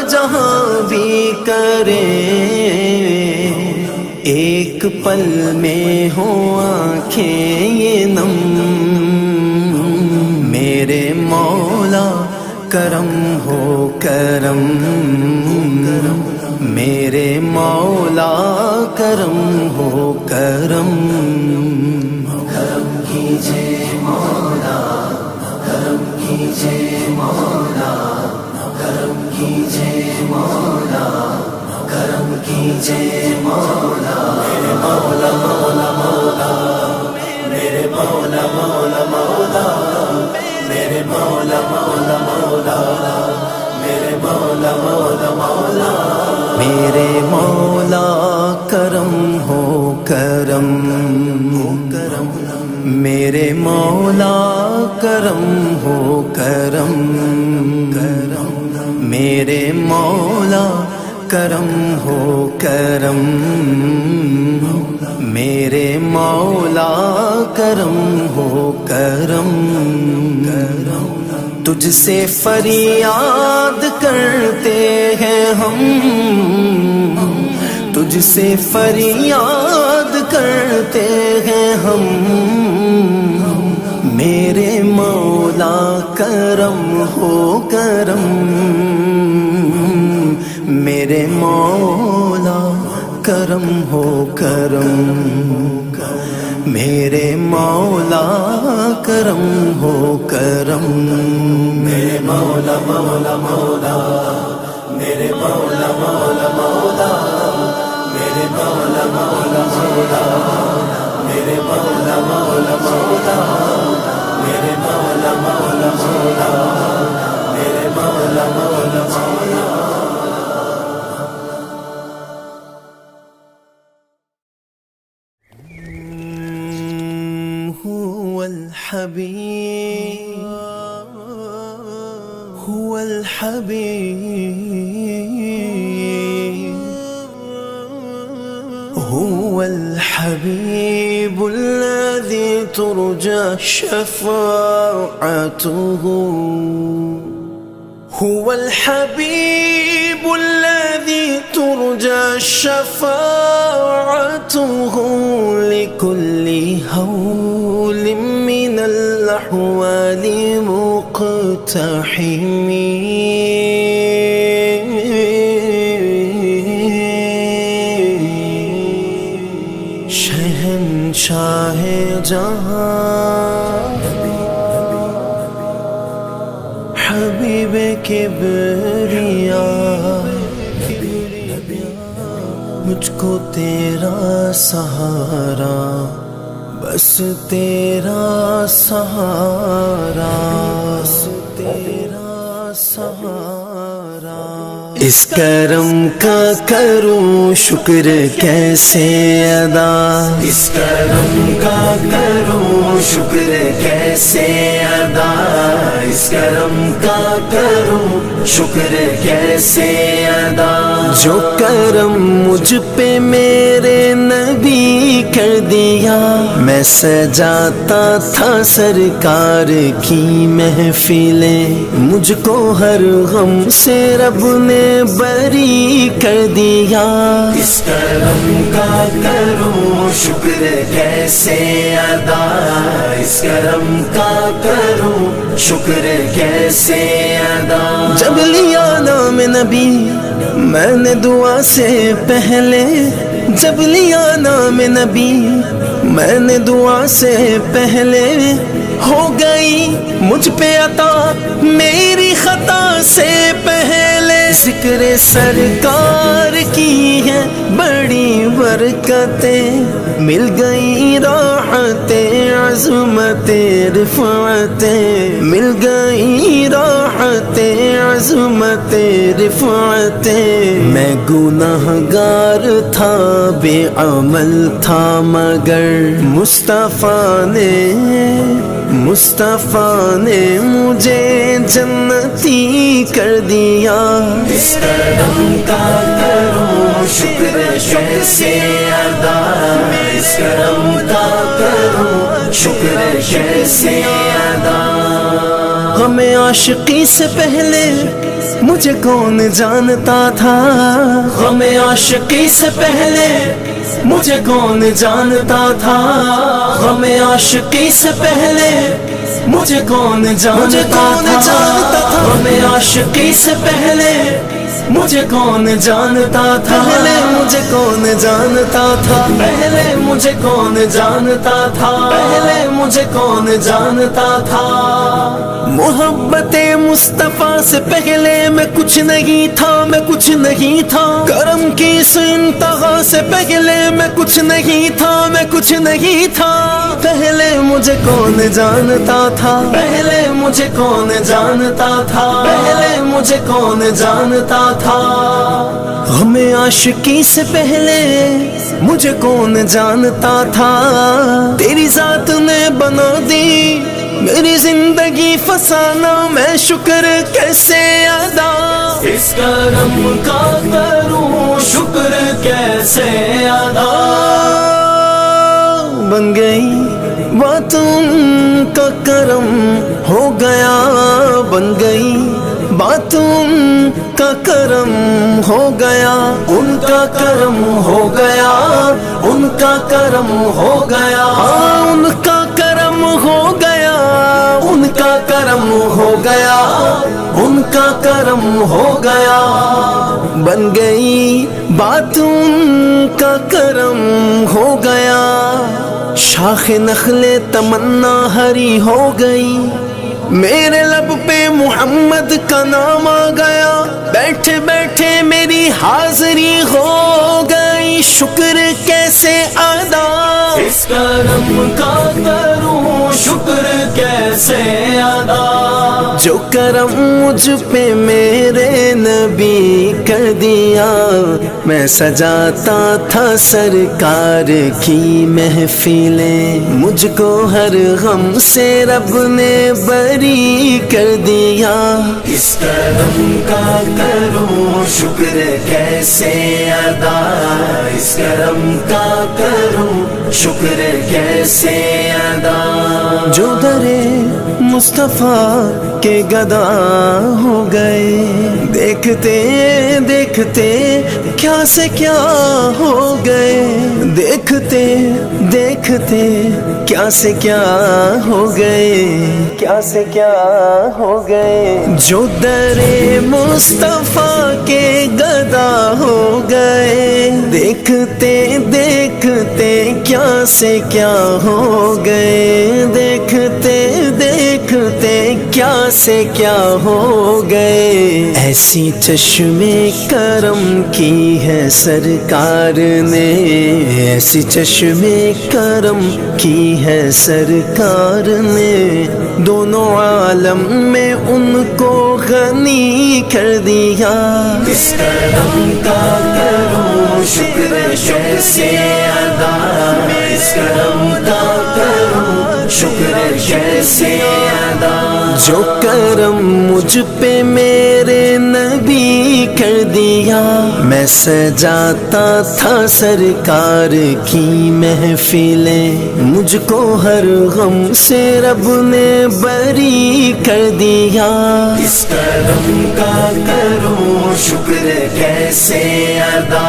جہاں بھی کرے، ایک پل میں ہو آنکھیں یہ نم۔ میرے مولا کرم ہو کرم، میرے مولا کرم ہو کرم۔ کرم کیجے مولا، کرم کیجے مولا، کرم کیجے مولا، کرم کیجے مولا۔ میرے مولا مولا مولا، میرے مولا مولا مولا، میرے مولا مولا مولا، میرے مولا مولا مولا۔ میرے مولا کرم ہو کرم، میرے مولا کرم ہو کرم، میرے مولا کرم ہو کرم، میرے مولا کرم ہو کرم۔ تجھ سے فریاد کرتے ہیں ہم، تجھ سے فریاد کرتے ہیں ہم، میرے مولا کرم ہو کرم، میرے مولا کرم ہو کرم، میرے مولا کرم ہو کرم۔ میرے مولا مولا مولا، میرے مولا مولا مولا، میرے مولا مولا مولا، میرے مولا مولا مولا، میرے مولا مولا مولا، میرے مولا مولا مولا۔ هو الحبيب، هو الحبيب، هو الحبيب الذي ترجى شفاعته، هو الحبيب الذي ترجى شفاعته، لكل هول من الأحوال مقتحم، شہنشاہ جہاں حبیب کبریاء، مجھ کو تیرا سہارا، بس تیرا سہارا، بس تیرا سہارا۔ اس کرم کا کروں شکر کیسے ادا، اس کرم کا کروں شکر کیسے ادا اس کرم کا کروں شکر کیسے ادا جو کرم مجھ پہ میرے نبی کر دیا میں سجاتا تھا سرکار کی محفلیں مجھ کو ہر غم سے رب نے بری کر دیا اس کرم کا کروں شکر کیسے ادا اس کرم کا کروں شکر کیسے ادا جب لیا نام نبی میں نے دعا سے پہلے جب لیا نام نبی میں نے دعا سے پہلے ہو گئی مجھ پہ عطا میری خطا سے پہلے ذکر سرکار کی ہے بڑی برکتیں مل گئی راحتیں عظمتیں رفعتیں مل گئی راحتیں عظمتیں رفعتیں میں گناہگار تھا بے عمل تھا مگر مصطفیٰ نے مجھے جنتی کر دیا اس کرم کا کروں شکر کیسے ادا اس کرم کا کروں شکر کیسے ادا ہمیں عاشقی سے پہلے مجھے کون جانتا تھا ہمیں عاشقی سے پہلے مجھے کون جانتا تھا ہمیں عاشقی سے پہلے مجھے کون جانتا تھا ہمیں عاشقی سے پہلے مجھے کون جانتا تھا پہلے مجھے کون جانتا تھا پہلے مجھے کون جانتا تھا پہلے مجھے کون جانتا تھا محبت مصطفیٰ سے پہلے میں کچھ نہیں تھا میں کچھ نہیں تھا کرم کی اس انتہا سے پہلے میں کچھ نہیں تھا میں کچھ نہیں تھا پہلے مجھے کون جانتا تھا پہلے مجھے کون جانتا تھا پہلے مجھے کون جانتا تھا ہمیں عاشقی سے پہلے مجھے کون جانتا تھا تیری ذات نے بنا دی میری زندگی فسانہ میں شکر کیسے ادا اس کرم کا کروں شکر کیسے ادا بن گئی باتوں کا کرم ہو گیا بن گئی باتوں کا کرم ہو گیا ان کا کرم ہو گیا ان کا کرم ہو گیا ان کا کرم ہو گیا ان کا کرم ہو گیا ان کا کرم ہو گیا بن گئی باتوں کا کرم ہو گیا شاخ نخل تمنا ہری ہو گئی میرے لب پہ محمد کا نام آ گیا بیٹھے بیٹھے میری حاضری ہو گئی شکر کیسے ادا اس کرم کا کروں شکر کیسے ادا جو کرم مجھ پہ میرے نبی کر دیا میں سجاتا تھا سرکار کی محفلیں مجھ کو ہر غم سے رب نے بری کر دیا اس کرم کا کروں شکر کیسے ادا اس کرم کا کروں شکر کیسے ادا جو درے مصطفیٰ کے گدا ہو گئے دیکھتے دیکھتے کیا سے کیا ہو گئے دیکھتے دیکھتے کیا سے کیا ہو گئے کیا سے کیا ہو گئے جو درے مصطفیٰ کے گدا ہو گئے دیکھتے دیکھتے کیا سے کیا ہو گئے دیکھتے دیکھتے کیا سے کیا ہو گئے ایسی چشمے کرم کی ہے سرکار نے ایسی چشمے کرم کی ہے سرکار نے دونوں عالم میں ان کو غنی کر دیا اس کرم کا کروں شکر کیسے ادا اس کرم کا کروں شکر کیسے ادا. جو کرم مجھ پہ میرے نبی کر دیا، میں سجاتا تھا سرکار کی محفلیں، مجھ کو ہر غم سے رب نے بری کر دیا. اس کرم کا کروں شکر کیسے ادا،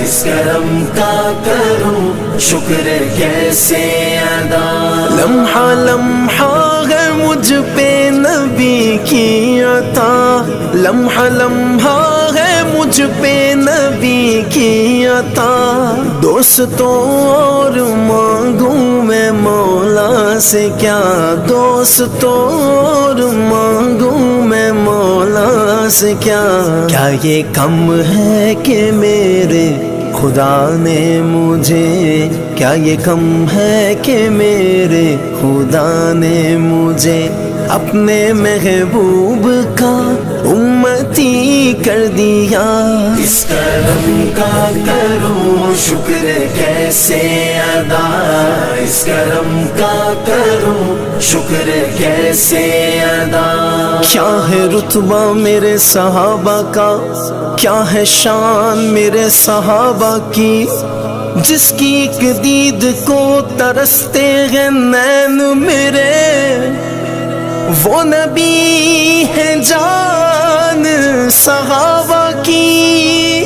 اس کرم کا کروں شکر کیسے ادا. لمحہ لمحہ ہے مجھ پہ نبی کی عطا، لمحہ لمحہ ہے مجھ پہ نبی کی عطا. دوستوں اور مانگوں میں مولا سے کیا، دوستوں اور مانگوں میں مولا سے کیا. کیا یہ کم ہے کہ میرے خدا نے مجھے، کیا یہ کم ہے کہ میرے خدا نے مجھے اپنے محبوب کا امتی کر دیا. اس کرم کا کروں شکر کیسے ادا، اس کرم کا کروں شکر کیسے ادا. کیا ہے رتبہ میرے صحابہ کا، کیا ہے شان میرے صحابہ کی، جس کی ایک دید کو ترستے ہیں نین میرے. وہ نبی ہے جان صحابہ کی،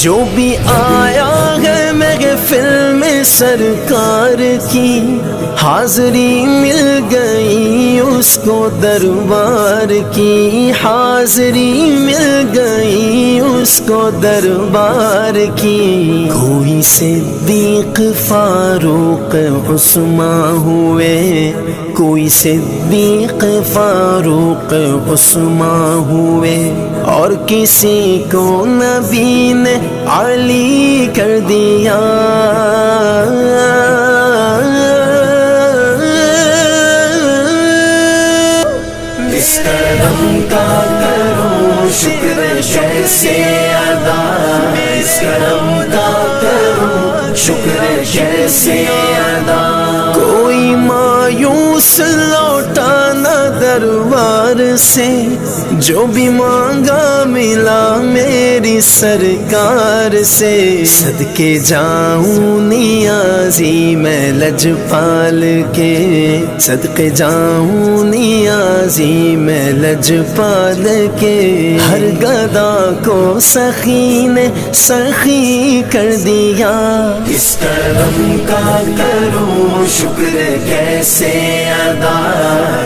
جو بھی آیا ہے محفل میں سرکار کی، حاضری مل گئی اس کو دربار کی، حاضری مل گئی اس کو دربار کی. کوئی صدیق فاروق عثمان ہوئے، کوئی صدیق فاروق عثمان ہوئے، اور کسی کو نبی نے علی کر دیا. اس کرم کا کروں شکر کیسے ادا، اس کرم کا کروں شکر کیسے ادا. کوئی مایوس لوٹا نہ دربار سے، جو بھی مانگا ملا میری سرکار سے. صدقے جاؤں نیازی میں لجپال کے، صدقے جاؤں نیازی میں لجپال کے. ہر گدا کو سخی نے سخی کر دیا. اس کرم کا کروں شکر کیسے ادا،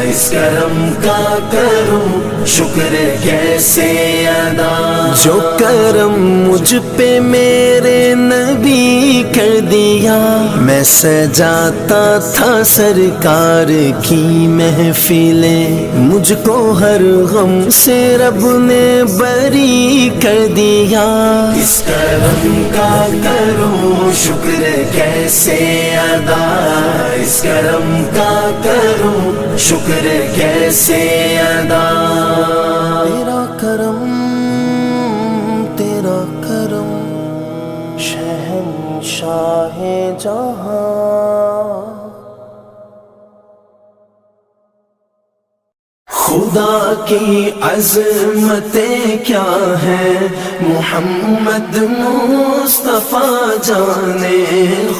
اس کرم کا کروں شکر کیسے ادا. جو کرم مجھ پہ میرے نبی کر دیا، میں سجاتا تھا سرکار کی محفلیں، مجھ کو ہر غم سے رب نے بری کر دیا. اس کرم کا کروں شکر کیسے ادا، اس کرم کا کروں شکر کیسے ادا. تیرا کرم، تیرا کرم شہنشاہ جہاں. خدا کی عظمتیں کیا ہیں محمد مصطفیٰ جانے،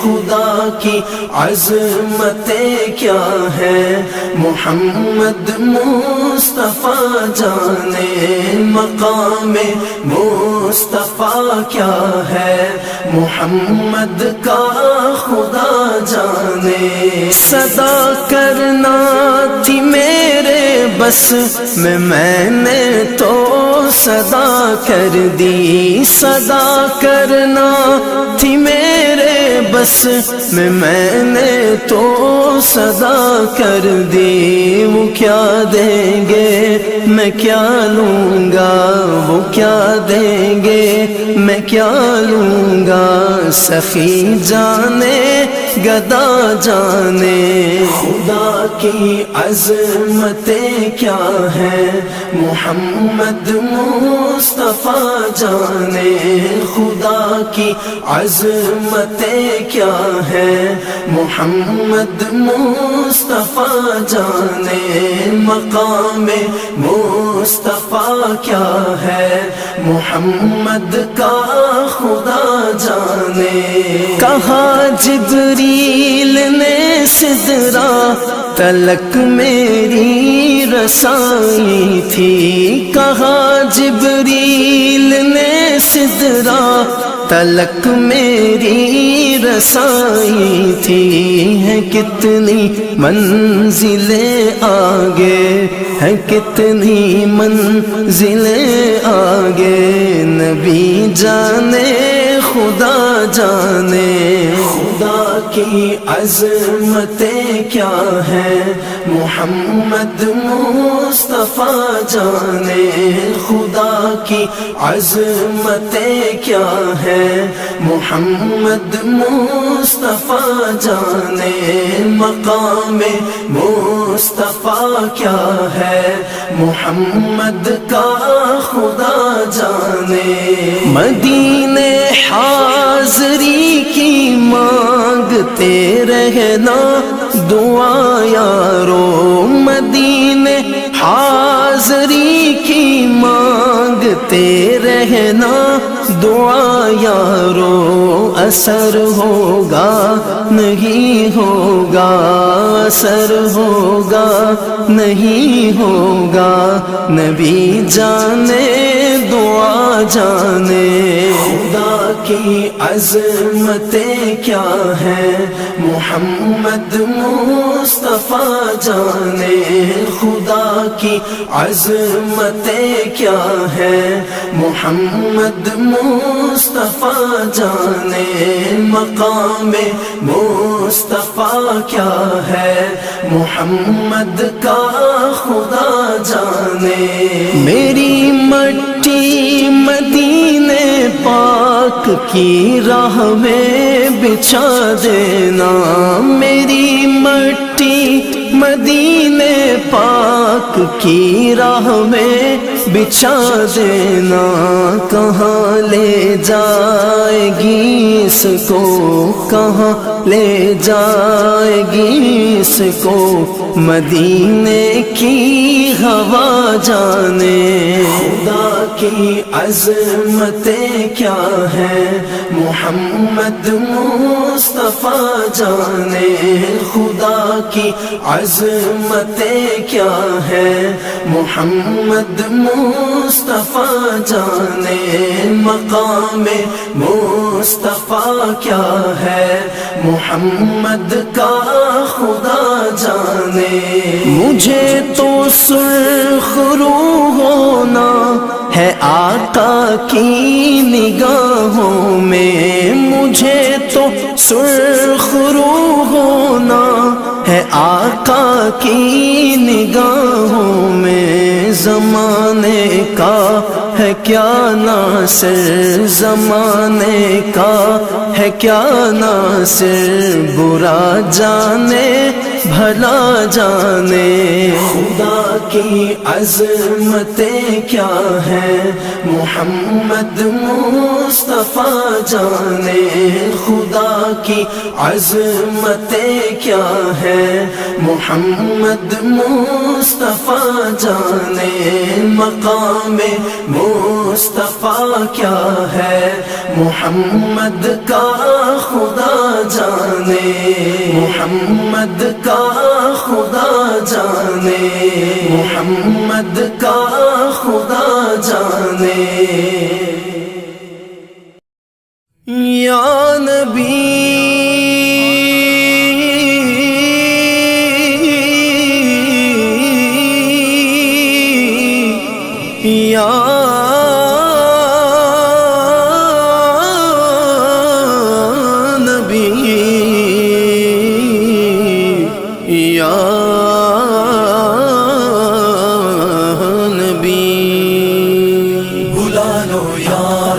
خدا کی عظمتیں کیا ہیں محمد مصطفیٰ جانے. مقام مصطفیٰ کیا ہے محمد کا خدا جانے. صدا کرنا تھی میرے بس میں نے تو صدا کر دی، صدا کرنا تھی میرے بس میں نے تو صدا کر دی. وہ کیا دیں گے میں کیا لوں گا، وہ کیا دیں گے میں کیا لوں گا. سخی جانے گدا جانے خدا کی عظمتیں کیا ہے محمد مصطفیٰ جانے خدا کی عظمتیں کیا ہے محمد مصطفیٰ جانے مقام مصطفیٰ کیا ہے محمد کا خدا جانے کہا جبریل نے سدرا تلک میری رسائی تھی کہا جبریل نے سدرا تلک میری رسائی تھی ہے کتنی منزلیں آگے ہے کتنی منزلیں آگے نبی جانے خدا جانے خدا کی عظمتیں کیا ہے محمد مصطفیٰ جانے خدا کی عظمتیں کیا ہے محمد مصطفیٰ جانے مقام مصطفیٰ کیا ہے محمد کا خدا جانے مدینے حاضری کی مانگتے رہنا دعا یارو مدینے حاضری کی مانگتے رہنا دعا یارو اثر ہوگا نہیں ہوگا اثر ہوگا نہیں ہوگا نبی جانے دعا جانے خدا کی عظمتیں کیا ہے محمد مصطفیٰ جانے خدا کی عظمتیں کیا ہے محمد مصطفیٰ جانے مقام مصطفیٰ کیا ہے محمد کا خدا جانے میری مٹی مدینے پاک کی راہ میں بچھا دینا میری مٹی مدینے پاک کی راہ میں بچھا دینا کہاں لے جائے گی اس کو کہاں لے جائے گی اس کو مدینے کی ہوا جانے خدا کی عظمتیں کیا ہے محمد مصطفیٰ جانے خدا کی عظمتیں کیا ہے محمد مصطفیٰ جانے مقام مصطفیٰ کیا ہے محمد کا خدا جانے مجھے تو سرخ روح ہونا ہے آقا کی نگاہوں میں مجھے تو سرخ روح ہونا ہے آقا کی نگاہوں میں زمانے کا ہے کیا ناصر زمانے کا ہے کیا ناصر برا جانے بھلا جانے خدا کی عظمتیں کیا ہے محمد مصطفیٰ جانے خدا کی عظمتیں کیا ہے محمد مصطفیٰ جانے مقام مصطفیٰ کیا ہے محمد کا خدا جانے محمد کا خدا جانے محمد کا خدا جانے یا نبی یا نبی یا بلا لو یا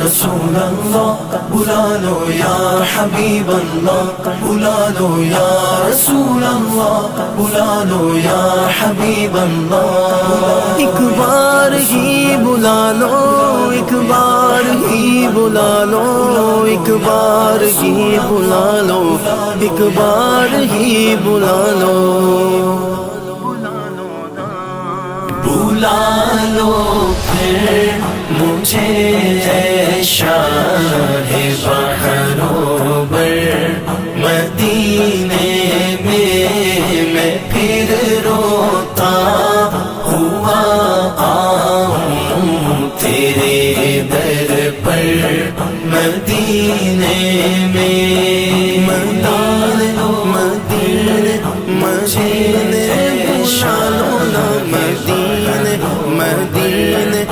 رسول اللہ بلا لو یا حبیب اللہ بلا لو یا رسول اللہ بلا لو یا حبیب اللہ ایک بار ہی بلا لو ایک بار ہی بلا لو ایک بار ہی بلا لو ایک بار ہی بلا لو بلا لو پھر مجھے اے شاہ بحروں بر مدینے میں پھر روتا ہوا آؤں تیرے در پر مدینے میں مدینے مدینے مدینے بلا لو نا مدینے مدینے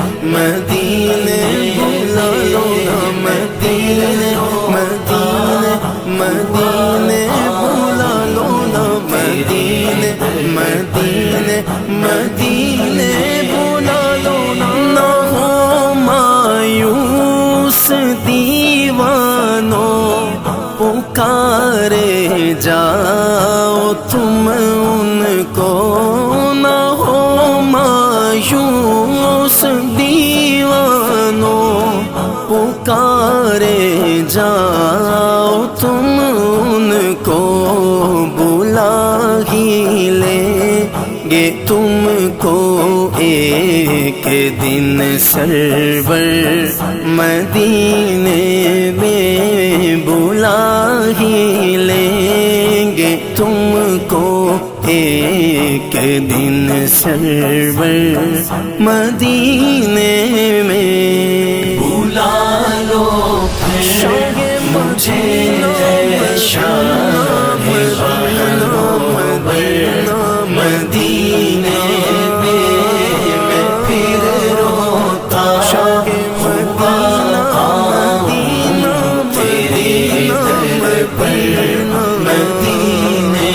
مدینے بلا لو نا مدینے مدینے مدینے بلا لو نا ہو مایوس دیوانوں پکارے جاؤ تم ان کو نہ ہو مایوس دیوانوں پکارے جاؤ تم ان کو بلا ہی لیں گے تم کو ایک دن سرور مدینے میں بلا ہی لیں گے تم کو ایک دن سرور مدینے میں بلا لو پھر مجھے اے شاہ بحروں بر مدینے میں پھر روتا ہوا آؤں تیرے در پر مدینے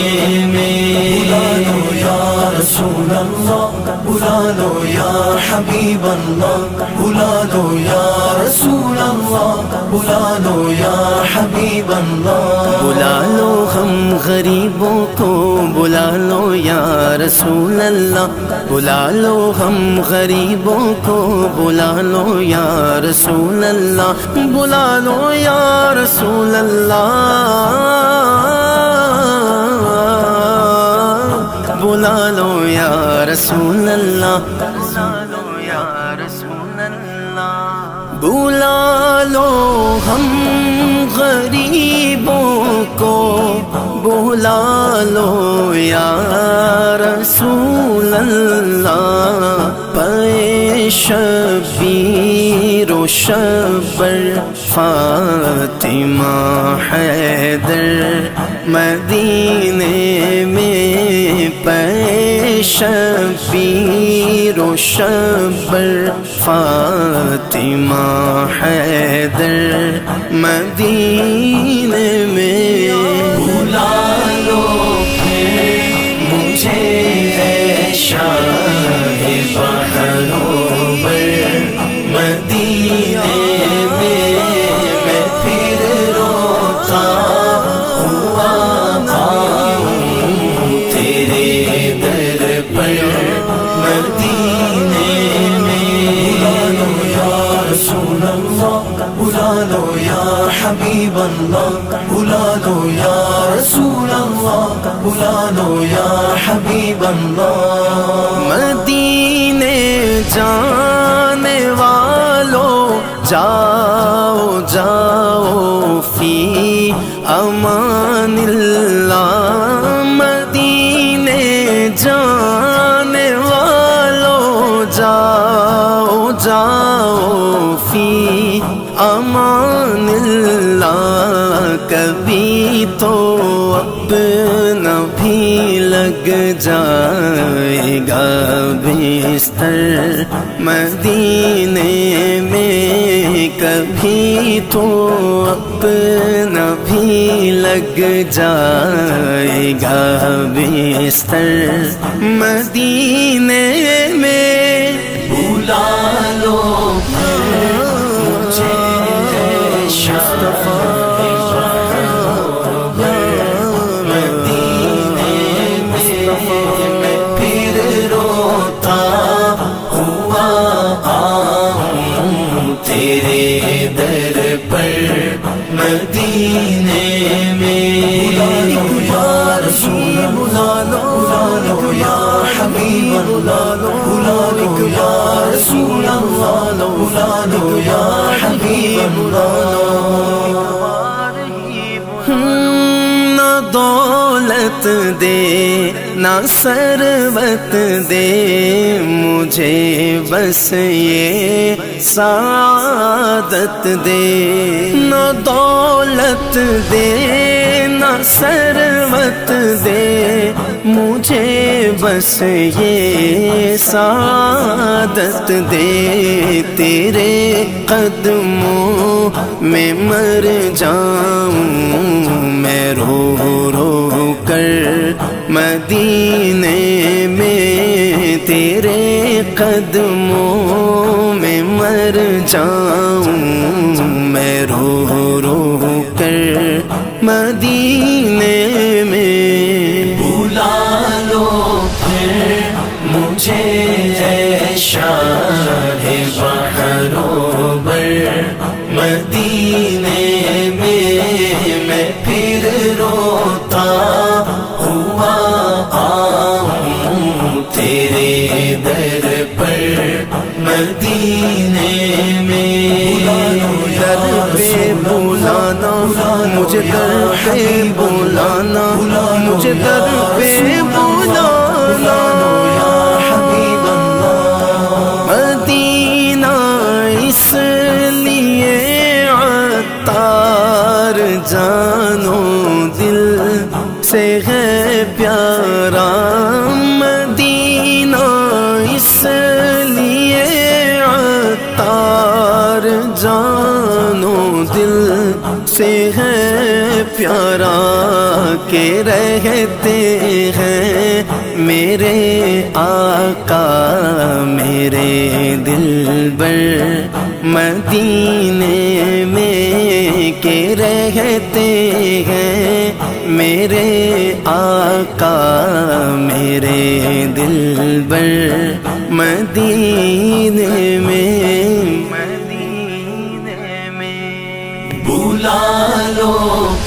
میں بلا لو یا رسول اللہ بلا لو یا حبیب اللہ بلا لو یا رسول اللہ بلا لو یا حبیب اللہ بلا لو ہم غریبوں کو بلا لو یا رسول اللہ بلا لو ہم غریبوں کو بلا لو یا رسول اللہ بلا لو یا رسول اللہ بلا لو یا رسول اللہ بلا لو ہم غریبوں کو بلا لو یا رسول اللہ پے شبیر و شبر فاطمہ حیدر مدینے میں پے شبیر و شبر فاطمہ حیدر مدینے میں بلا لو پھر مجھے اے شاہ بحروں بر مدینے میں پھر روتا ہوا آؤں تیرے در پر مدینے میں بلا لو یا رسول اللہ بلا لو یا حبیب اللہ بلا لو یا رسول اللہ بلا لو یا حبیب اللہ مدینے جانے والوں جاؤ جاؤ فی امان اللہ مدینے جانے والوں جاؤ جاؤ فی امان اللہ کبھی تو اپنا بھی لگ جائے گا بستر مدینے میں کبھی تو اپنا بھی لگ جائے گا بستر مدینے میں بلا لو مجھے پر مدینے میں یا رسول بلا لو یا حبیب بلا لو یا رسول اللہ بلا لو یا حبیب بلا لو نہ دولت دے نہ ثروت دے مجھے بس یہ سعادت دے نہ دولت دے نہ ثروت دے مجھے بس یہ سعادت دے تیرے قدموں میں مر جاؤں میں رو رو کر مدینے میں تیرے قدموں میں مر جاؤں میں رو رو کر مدینے میں بلا لو پھر مجھے اے شاہ بحرو بر مدینے میں پھر روتا ہوا آؤں تیرے در پر مدینے میں در پہ بلانا مجھے در پہ بلانا مجھے در پہ بلانا مدینہ اس لیے عطار جانو دل سے ہے پیارا مدینہ اس لیے عطار جانو دل سے ہے پیارا کہ رہتے ہیں میرے آقا میرے دل بر مدینے میں کہ رہتے ہیں میرے آقا میرے دل بر مدینے میں بلا لو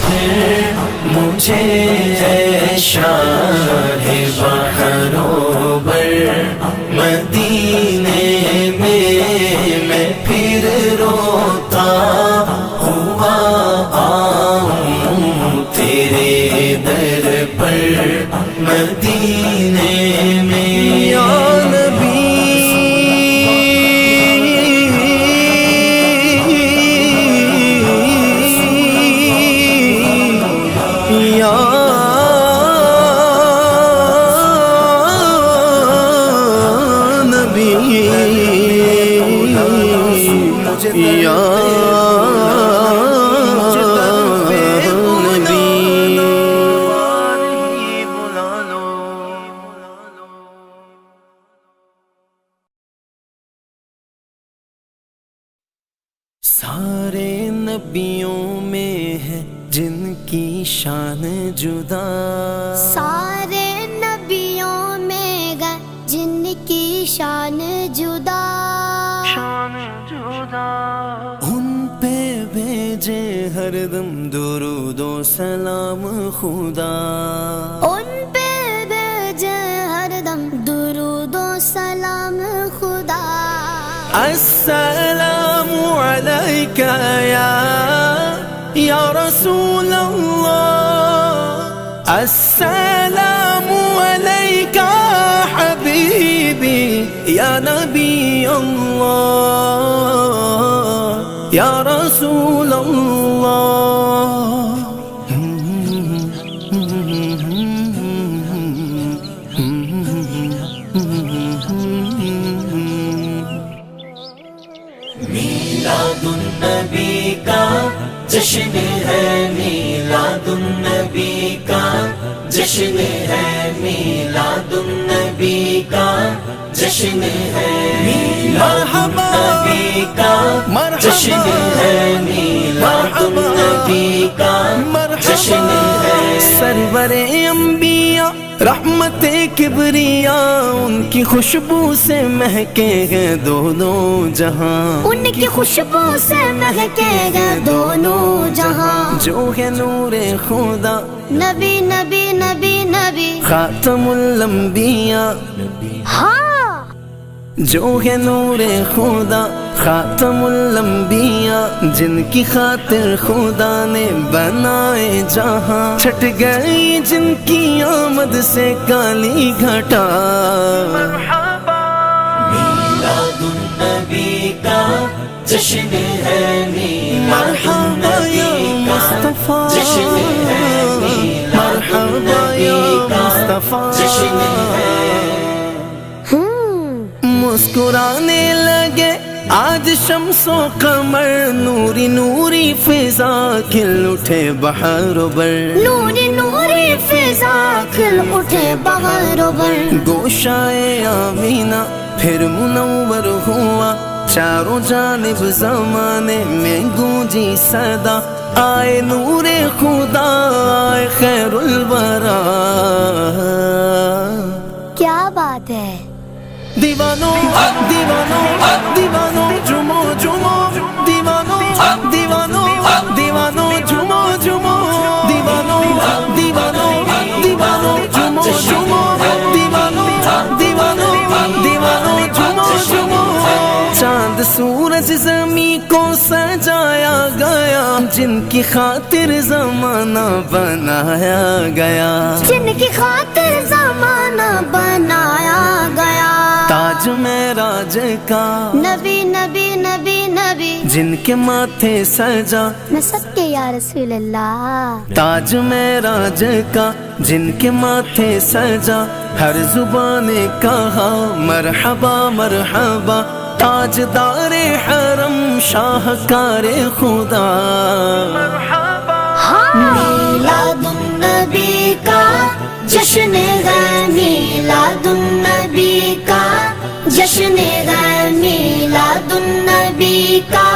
پھر مجھے اے شاہ بحرو بر مدینے میں پھر روتا ہوا آؤں تیرے در پر مدینے میں یا نبی یا نبی یا سارے نبیوں میں ہے جن کی شان جدا سارے نبیوں میں گئے جن کی شان جدا ان پہ بھیجے ہر دم درود و سلام خدا ان پہ بھیجے ہر دم درود و سلام خدا السلام علیک یا رسول اللہ السلام علیک حبیبی یا نبی اللہ یا رسول اللہ میلاد النبی کا جشن ہے میلاد النبی کا جشن ہے میلاد النبی کا جشن ہے میلاد النبی کا جشن ہے میلاد النبی کا جشن ہے سرورے انبیاء رحمت کبریا ان کی خوشبو سے مہکے ہیں دونوں جہاں ان کی خوشبو سے مہکے گئے دونوں جہاں جو ہے نور خدا نبی نبی نبی نبی خاتم الانبیاء ہاں جو ہے نور خدا خاتم الانبیاء جن کی خاطر خدا نے بنائے جہاں چھٹ گئی جن کی آمد سے کالی گھٹا میلاد النبی کا جشن ہے مرحبا یا مصطفیٰ مرحبا یا مصطفیٰ مسکرانے لگے آج شمس و قمر نوری نوری فضا کھل اٹھے بہار و بر نوری نوری فضا کھل اٹھے بہار و بر گوشائے آمینہ پھر منور ہوا چاروں جانب زمانے میں گونجی صدا آئے نور خدا آئے خیر الورا کیا بات ہے دیوانوں دیوانوں دیوانوں جمو جمو دیوانوں دیوانوں دیوانوں جمو جمو دیوانوں دیوانوں دیوانوں جمو جمو دیوانوں دیوانوں دیوانوں جمو جمو چاند سورج زمین کو سجایا گیا جن کی خاطر زمانہ بنایا گیا جن کی خاطر زمانہ بنایا گیا تاج معراج کا نبی نبی نبی نبی جن کے ماتھے سجا میں سب کے یا رسول اللہ تاج معراج کا جن کے ماتھے سجا ہر زبان نے کہا مرحبا مرحبا تاجدار حرم شاہکار خدا میلاد النبی کا جشن ہے میلاد النبی کا جشن ہے میلاد النبی کا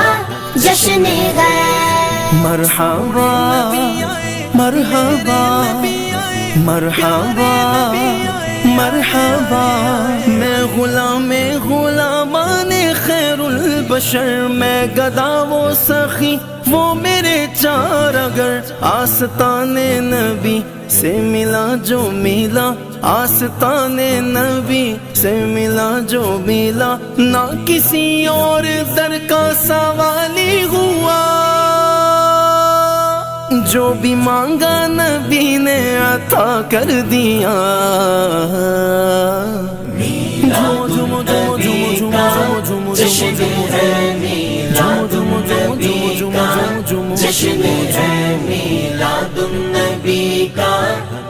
جشن ہے مرحبا مرحبا مرحبا مرحبا میں غلام غلامان خیر البشر میں گدا وہ سخی وہ میرے چار اگر آستان نبی سے ملا جو ملا آستان نبی سے ملا جو ملا نہ کسی اور در کا سوالی ہوا جو بھی مانگا نبی نے عطا کر دیا جھومو جھومو جھومو جھومو جھومو جھومو جھومو جشن ہے میلاد النبی کا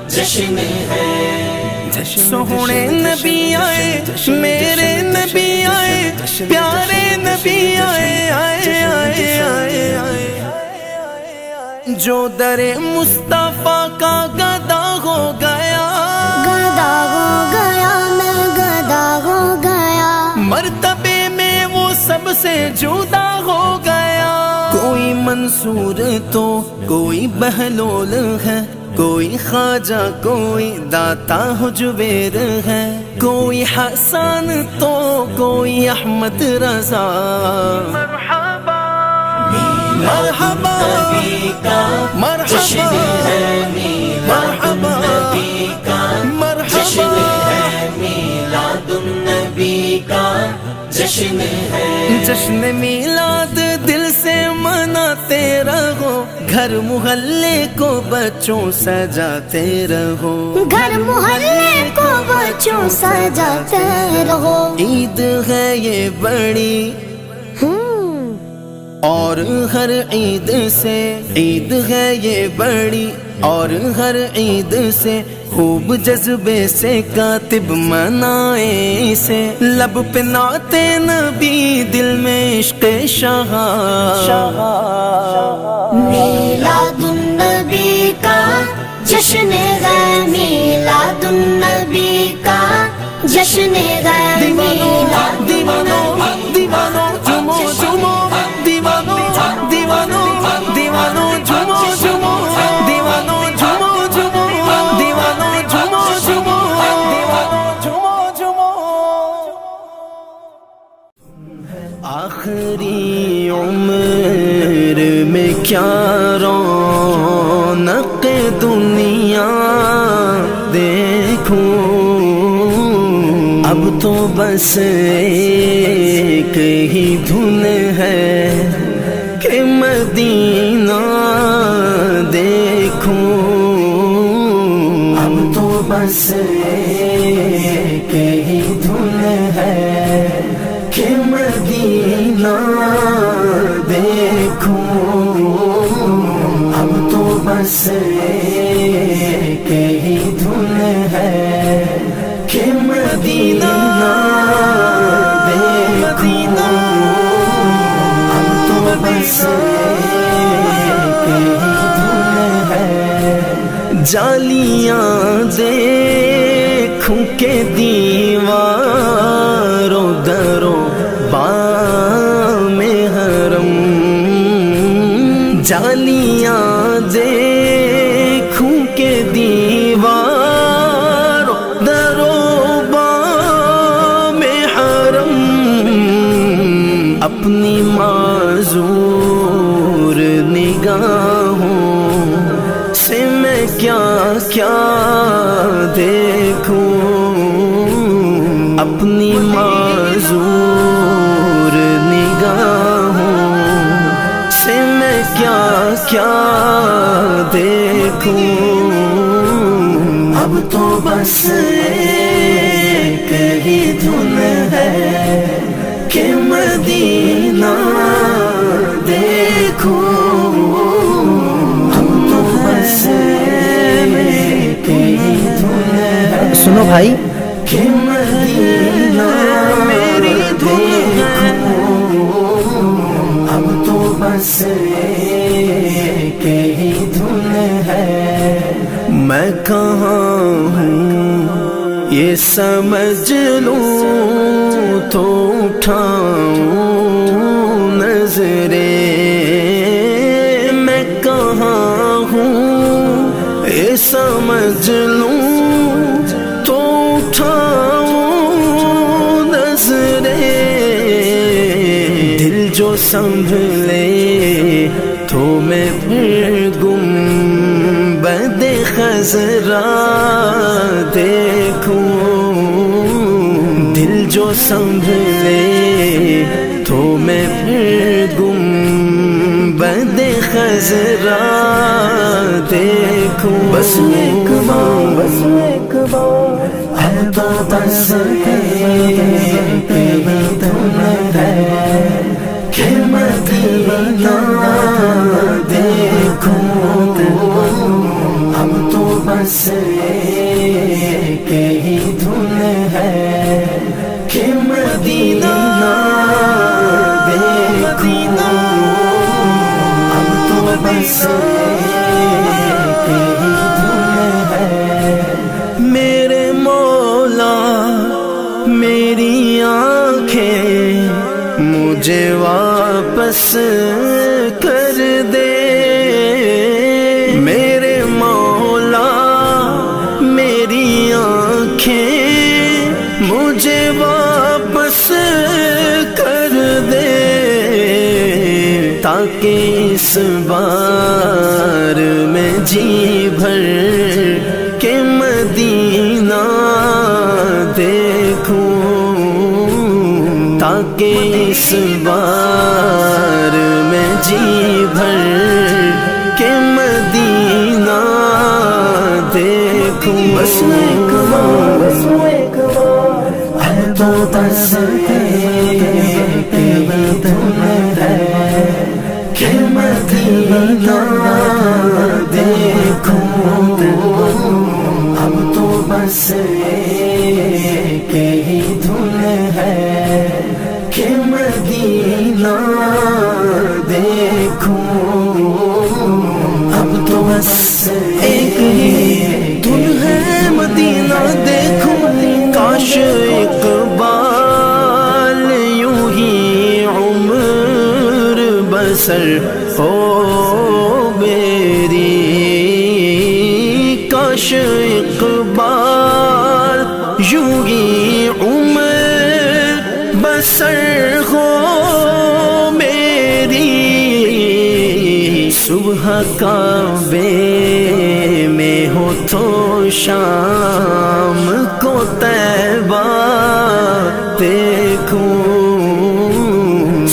جشن ہے سوہنے نبی آئے میرے نبی آئے پیارے نبی آئے آئے آئے آئے آئے جو در مصطفیٰ کا گدا ہو گیا گدا ہو گیا میں گدا ہو گیا مرتبے میں وہ سب سے جدا ہو گیا کوئی منصور تو کوئی بہلول ہے کوئی خواجہ کوئی داتا حجویر ہے کوئی حسن تو کوئی احمد رضا مرحبا مرحبا مرحبا مرحبا میلاد النبی کا جشن ہے جشن میلاد دل سے مناتے رہو گھر محلے کو بچوں سجاتے رہو گھر محلے کو بچوں سجاتے رہو عید ہے یہ بڑی اور ہر عید سے عید ہے یہ بڑی اور ہر عید سے خوب جذبے سے کاتب منائے اسے لب پہ نعت نبی دل میں عشق شاہ میلاد النبی کا جشن ہے میلاد النبی کا جشن ہے میلاد دیوانوں دیوانوں جھومو جھومو دیوانوں دیوانوں دیوانوں جھومو جھومو دیوانوں جھومو جھومو کیا رونق دنیا دیکھوں، اب تو بس ایک ہی دھن ہے کہ مدینہ دیکھوں، اب تو بس ایک ہی دھن ہے کہ مدینہ دیکھوں، اب تو بس ایک ہی دھن ہے کہ مدینہ دیکھوں، اب تو بس ایک ہی دھن ہے، جالیاں دیکھوں کہ دیواروں دروں بام حرم، جالیاں دیکھوں کہ دیواروں دروں بام حرم، اپنی معذور نگاہوں سے میں کیا کیا دیکھوں، اپنی معذور نگاہوں سے میں کیا کیا دیکھوں، اب تو بس ایک ہی دھن ہے کہ مدینہ دیکھوں، اب تو بس ایک ہی دھن ہے، سنو بھائی، کہ مدینہ میری دیکھوں، اب تو بس ایک ہی دھن ہے، میں کہاں ہوں یہ سمجھ لوں تو اٹھاؤں نظریں، میں کہاں ہوں یہ سمجھ لوں تو اٹھاؤں نظریں، دل جو سنبھلے تو میں پھر گنبد خضرا دیکھوں، دل جو سنبھلے تو میں پھر گنبد خضرا دیکھوں، بس ایک بار، بس ایک بار، اب تو بس ایک ہی دھن ہے کہ مدینہ دیکھوں، اب تو بس ایک ہی دھن ہے کہ مدینہ دیکھوں، اب تو بس ایک ہی دھن ہے، میرے مولا میری آنکھیں مجھے واپس کر دے، میرے مولا میری آنکھیں مجھے واپس کر دے، تاکہ اس بار میں جی بھر کے مدینہ دیکھوں، تاکہ اس بار میں جی بھر کے مدینہ دیکھوں، بس ایک بار، بس ایک بار، اب تو بس ایک ہی دھن ہے کہ مدینہ دیکھوں، اب تو بس ایک ہی دھن ہے کہ مدینہ دیکھوں، اب تو بس ایک ہی دھن ہے مدینہ دیکھوں، کاش اقبال یوں ہی عمر بسر ہو میری، کاش اقبال یوں ہی عمر بسر ہو میری، صبح کعبے میں ہو تو شام کو طیبہ دیکھوں،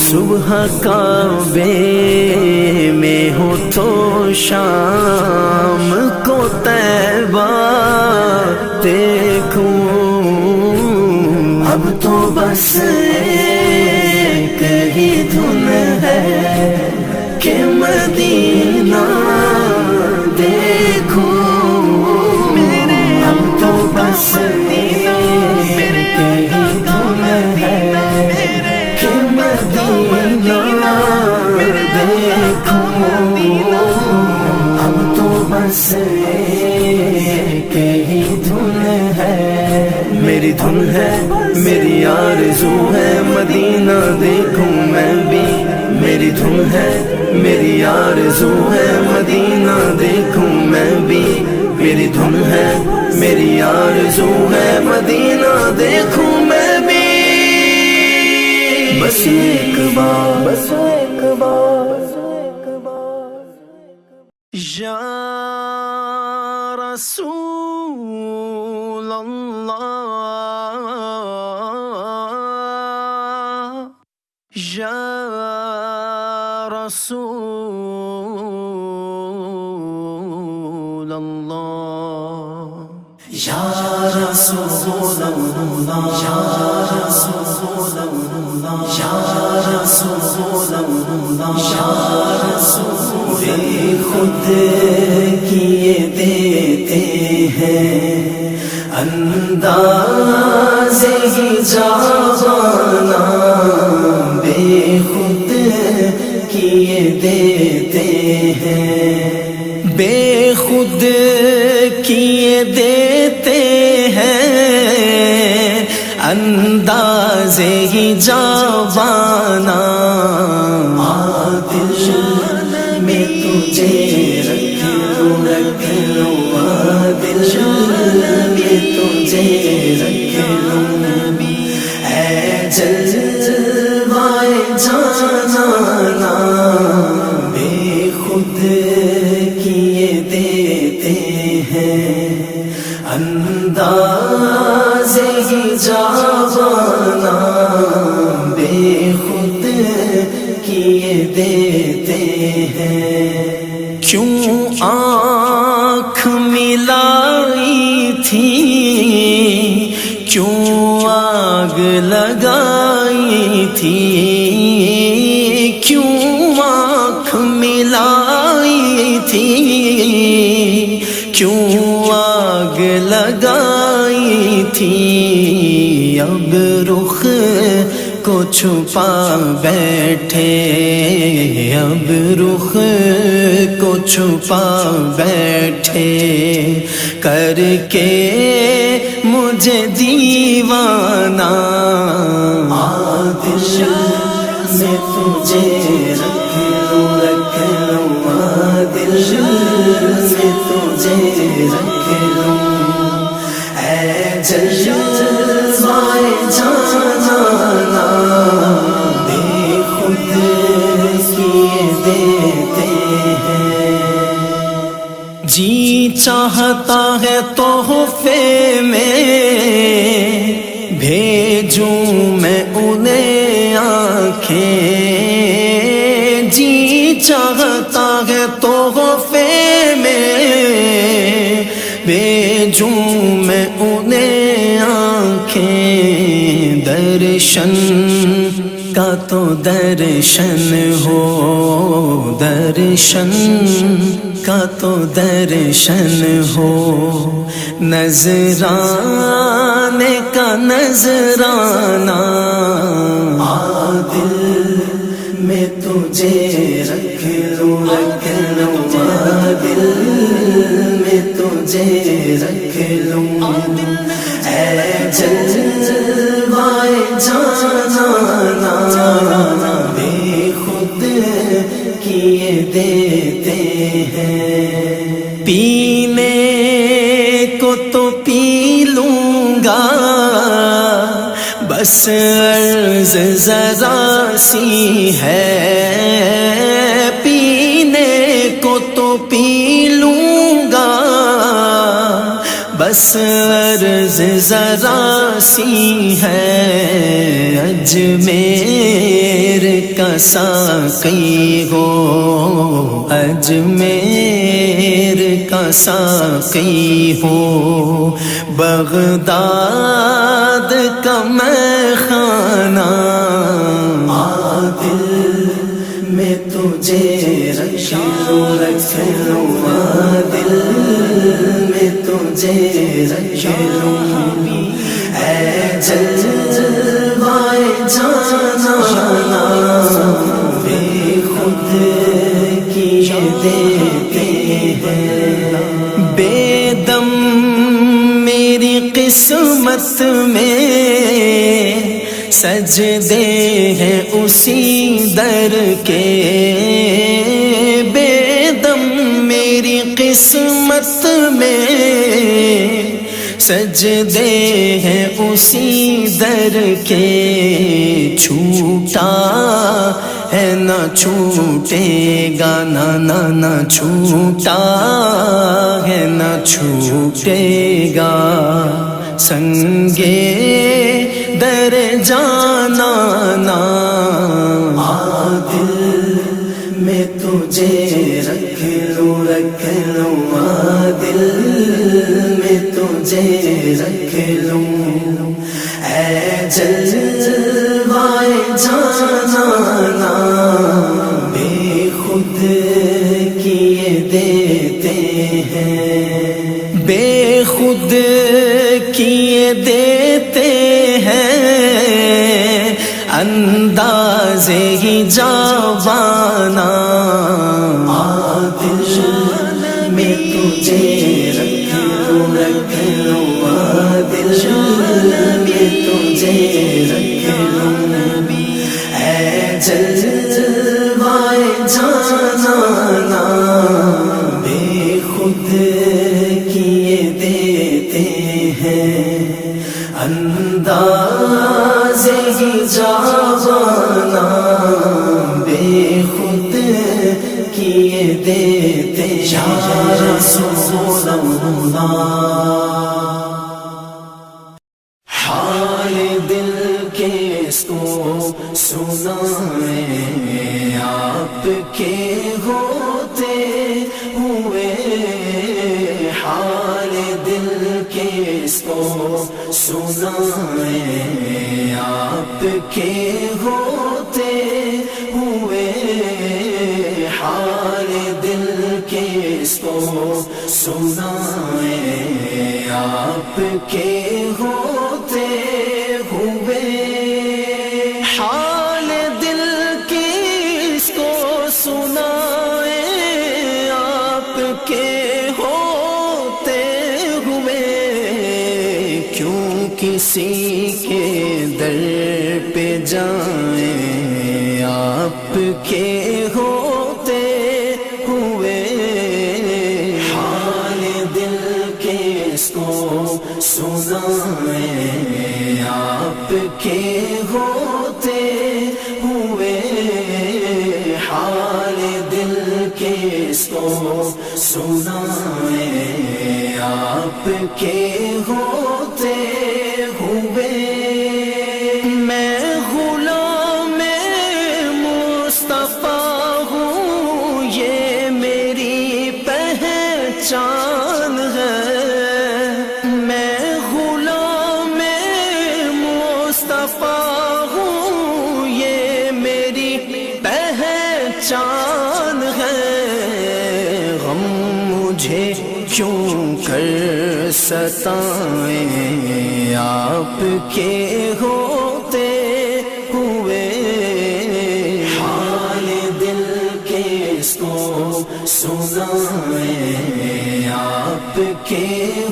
صبح کعبے میں ہو تو شام کو طیبہ دیکھوں، اب تو بس ایک ہی دھن ہے کہ مدینہ دیکھوں، اب تو بس ایک ہی دھن ہے کہ مدینہ دیکھوں، اب تو بس ایک ہی دھن ہے، میری دھن ہے، میری آرزو ہے مدینہ دیکھوں میں بھی، میری دھن ہے، میری آرزو ہے مدینہ دیکھوں میں بھی، میری دھن ہے، میری آرزو ہے مدینہ دیکھوں میں بھی، بس ایک بار، بس ایک بار، یا رسول اللہ، یا رسول اللہ، یا رسول اللہ، یا رسول اللہ، یا رسول اللہ، یا رسول اللہ، خود کیے دیتے ہیں انداز ہی جاوانا، بے خود کیے دیتے ہیں، بے خود کیے دیتے ہیں انداز ہی جاوانا، دل میں تجھے رکھ لوں، رکھ لوں، دل میں تجھے رکھ لوں، اے جلوائے جانانا، بے خود کیے دیتے ہیں انداز ہی جاوانا، بے خود کیے دیتے ہیں، کیوں آنکھ ملائی تھی، کیوں آگ لگائی تھی، کیوں آنکھ ملائی تھی، کیوں آگ لگائی تھی، اب رخ کو چھپا بیٹھے، اب رخ کو چھپا بیٹھے، کر کے مجھے دیوانہ، دل میں تجھے رکھ لوں، رکھ لوں، دل میں تجھے رکھ لوں، اے جلوائے جانانا، بے خود کیے دیتے ہیں، جی چاہتا ہے تحفے میں بھیجوں میں انہیں آنکھیں، جی چاہتا ہے تحفے میں بھیجوں میں انہیں آنکھیں، درشن کا تو درشن ہو، درشن کا تو درشن ہو، نذرانے کا نذرانہ، دل میں تجھے رکھ لوں، رکھ لوں، دل میں تجھے رکھ لوں، اے جلوائے جانانا، بے خود کیے دیتے ہیں، پینے کو تو پی لوں گا، بس عرض ذرا سی ہے، پینے عرض ذرا سی ہے اجمیر کا ساقی ہو، اجمیر کا ساقی ہو، بغداد کا میخانہ دل میں تجھے رکھ لوں دل میں تجھے رکھ لوں اے جلوائے جانا بے خود کیے دیتے ہیں، بے دم میری قسمت میں سجدے ہیں اسی در کے، بے دم میری قسمت میں سجدے ہیں اسی در کے، چھوٹا ہے نہ چھوٹے گا، نہ چھوٹا ہے نہ چھوٹے گا، سنگے در جانا دل میں تجھے رکھ لوں دل میں تجھے رکھ لوں اے جلوائے جانا بے خود کیے دیتے ہیں، بے خود کیے دیتے ہیں، انداز ہی جاوانا دل میں تجھے رکھ لوں دل میں تجھے رکھ لوں اے جلوائے جانا بے خود کیے دیتے ہیں، انداز ہی جاوانا بے خود کیے دیتے یا رسول اللہ، حال دل کے اس کو سنائیں آپ کے ہوتے ہوئے، حال دل کے اس کو سنائیں آپ کے ہوتے ہوئے، حال دل کے اس کو سنائیں آپ کے ہوتے ہوئے، حال دل کس کو سنائیں آپ کے ہوتے ہوئے، کیوں کسی کے در پہ جائیں آپ کے ہوتے ہوئے، حال دل کے اس کو سنائیں آپ کے ہوتے ہوئے، حال دل کے اس کو سنائیں آپ کے ہوتے ہوئے، میں غلام مصطفیٰ ہوں یہ میری پہچان ہے، میں غلام مصطفیٰ ہوں یہ میری پہچان ہے، غم مجھے کیوں کر ستائیں آپ کے ہوتے ہوئے، حال دل کے اس کو سنائیں آپ کے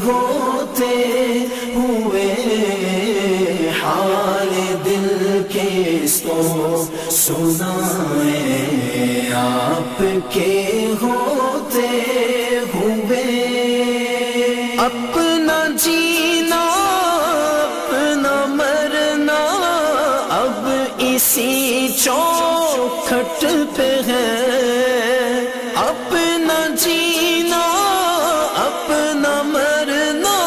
ہوتے ہوئے، حال دل کے اس کو سنائیں آپ کے ہوتے ہوئے، اپنا جینا اپنا مرنا اب اسی چوکھٹ پہ ہے، اپنا جینا اپنا مرنا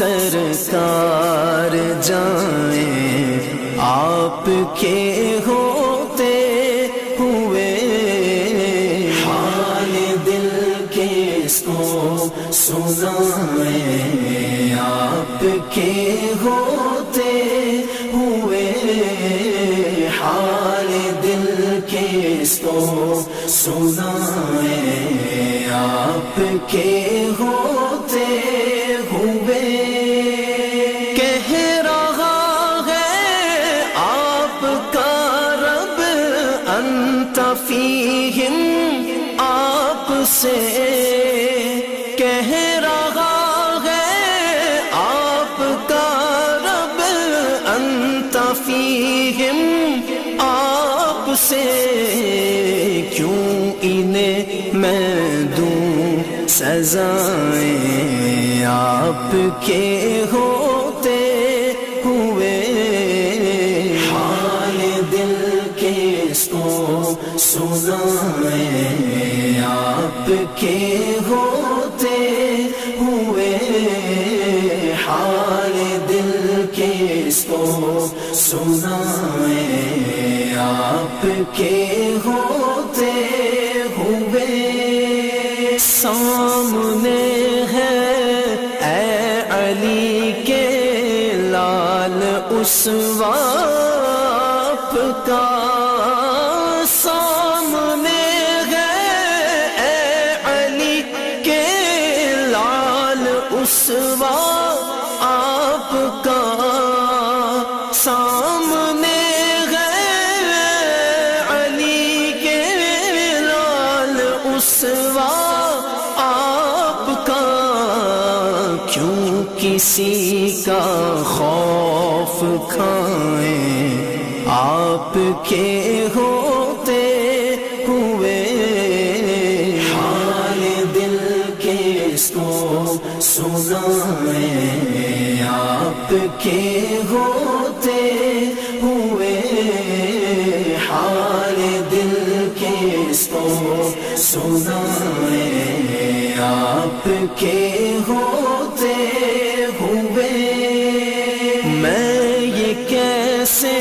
سرکار جائیں آپ کے ہوتے ہوئے، حال دل کس کو سنائیں آپ کے ہوتے ہوئے، حال دل کس کو سنائیں آپ کے ہوتے ہوئے، کہہ رہا ہے آپ کا رب انت فیہم آپ سے، کہہ رہا ہے آپ کا رب انت فیہم آپ سے، کیوں انہیں میں دوں سزائیں آپ کے ہوتے ہوئے، حال دل کس کو سنائیں آپ کے ہوتے ہوئے، حال دل کس کو سنائیں آپ کے ہوتے ہوئے، سامنے ہے اے علی کے لال اسوہ آپ کا، سامنے ہے اے علی کے لال اسوہ آپ کا، سامنے ہے علی کے لال اسوہ آپ کا، کیوں کسی کا خوف کھائیں آپ کے ہوتے ہوئے، حال دل کس کو سنائیں آپ کے ہوتے ہوئے، حال دل کس کو سنائیں آپ کے ہوتے ہوئے، میں یہ کیسے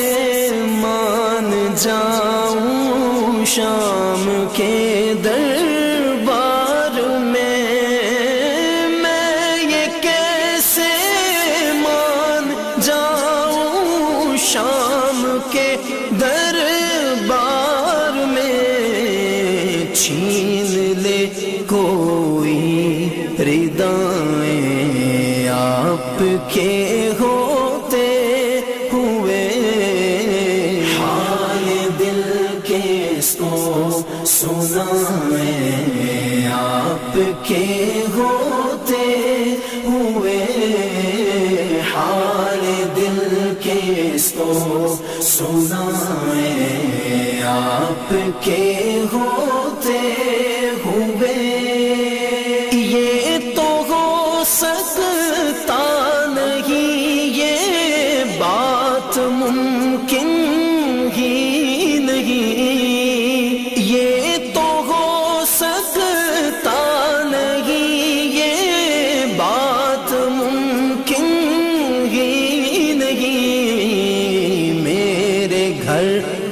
مان جاؤں شام کے دربار میں، میں یہ کیسے مان جاؤں شام کے دربار میں، چھین لے کوئی ردائیں آپ کے ہوتے ہوئے، حال دل کس کو سنائیں آپ کے ہوتے ہوئے، حال دل کس کو سنائیں آپ کے ہوتے ہوئے، یہ تو ہو سکتا نہیں، یہ بات ممکن ہی نہیں، یہ تو ہو سکتا نہیں، یہ بات ممکن ہی نہیں، میرے گھر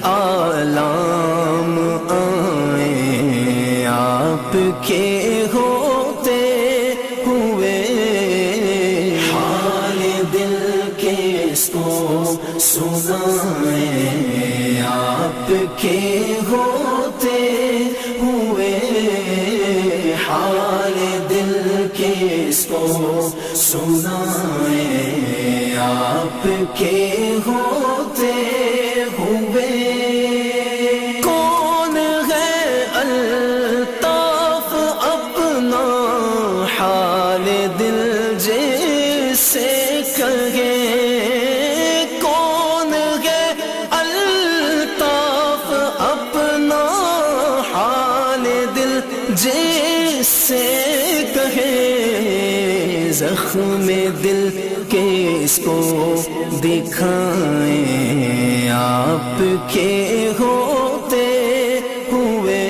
آلام آئیں آپ کے ہوتے ہوئے، حال دل کس کو سنائیں آپ کے ہوتے ہوئے، حال دل کس کو سنائیں آپ کے ہوتے ہوئے، کون ہے الطاف اپنا حال دل جیسے کہے، کون ہے الطاف اپنا حال دل جیسے کہے، زخم دل کس کو دکھائیں آپ کے ہوتے ہوئے،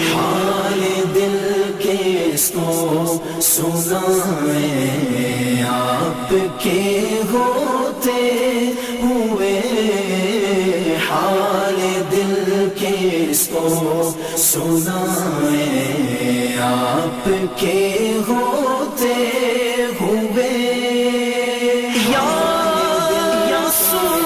حال دل کس کو سنائیں سنائیں آپ کے ہوتے ہوئے یا رسول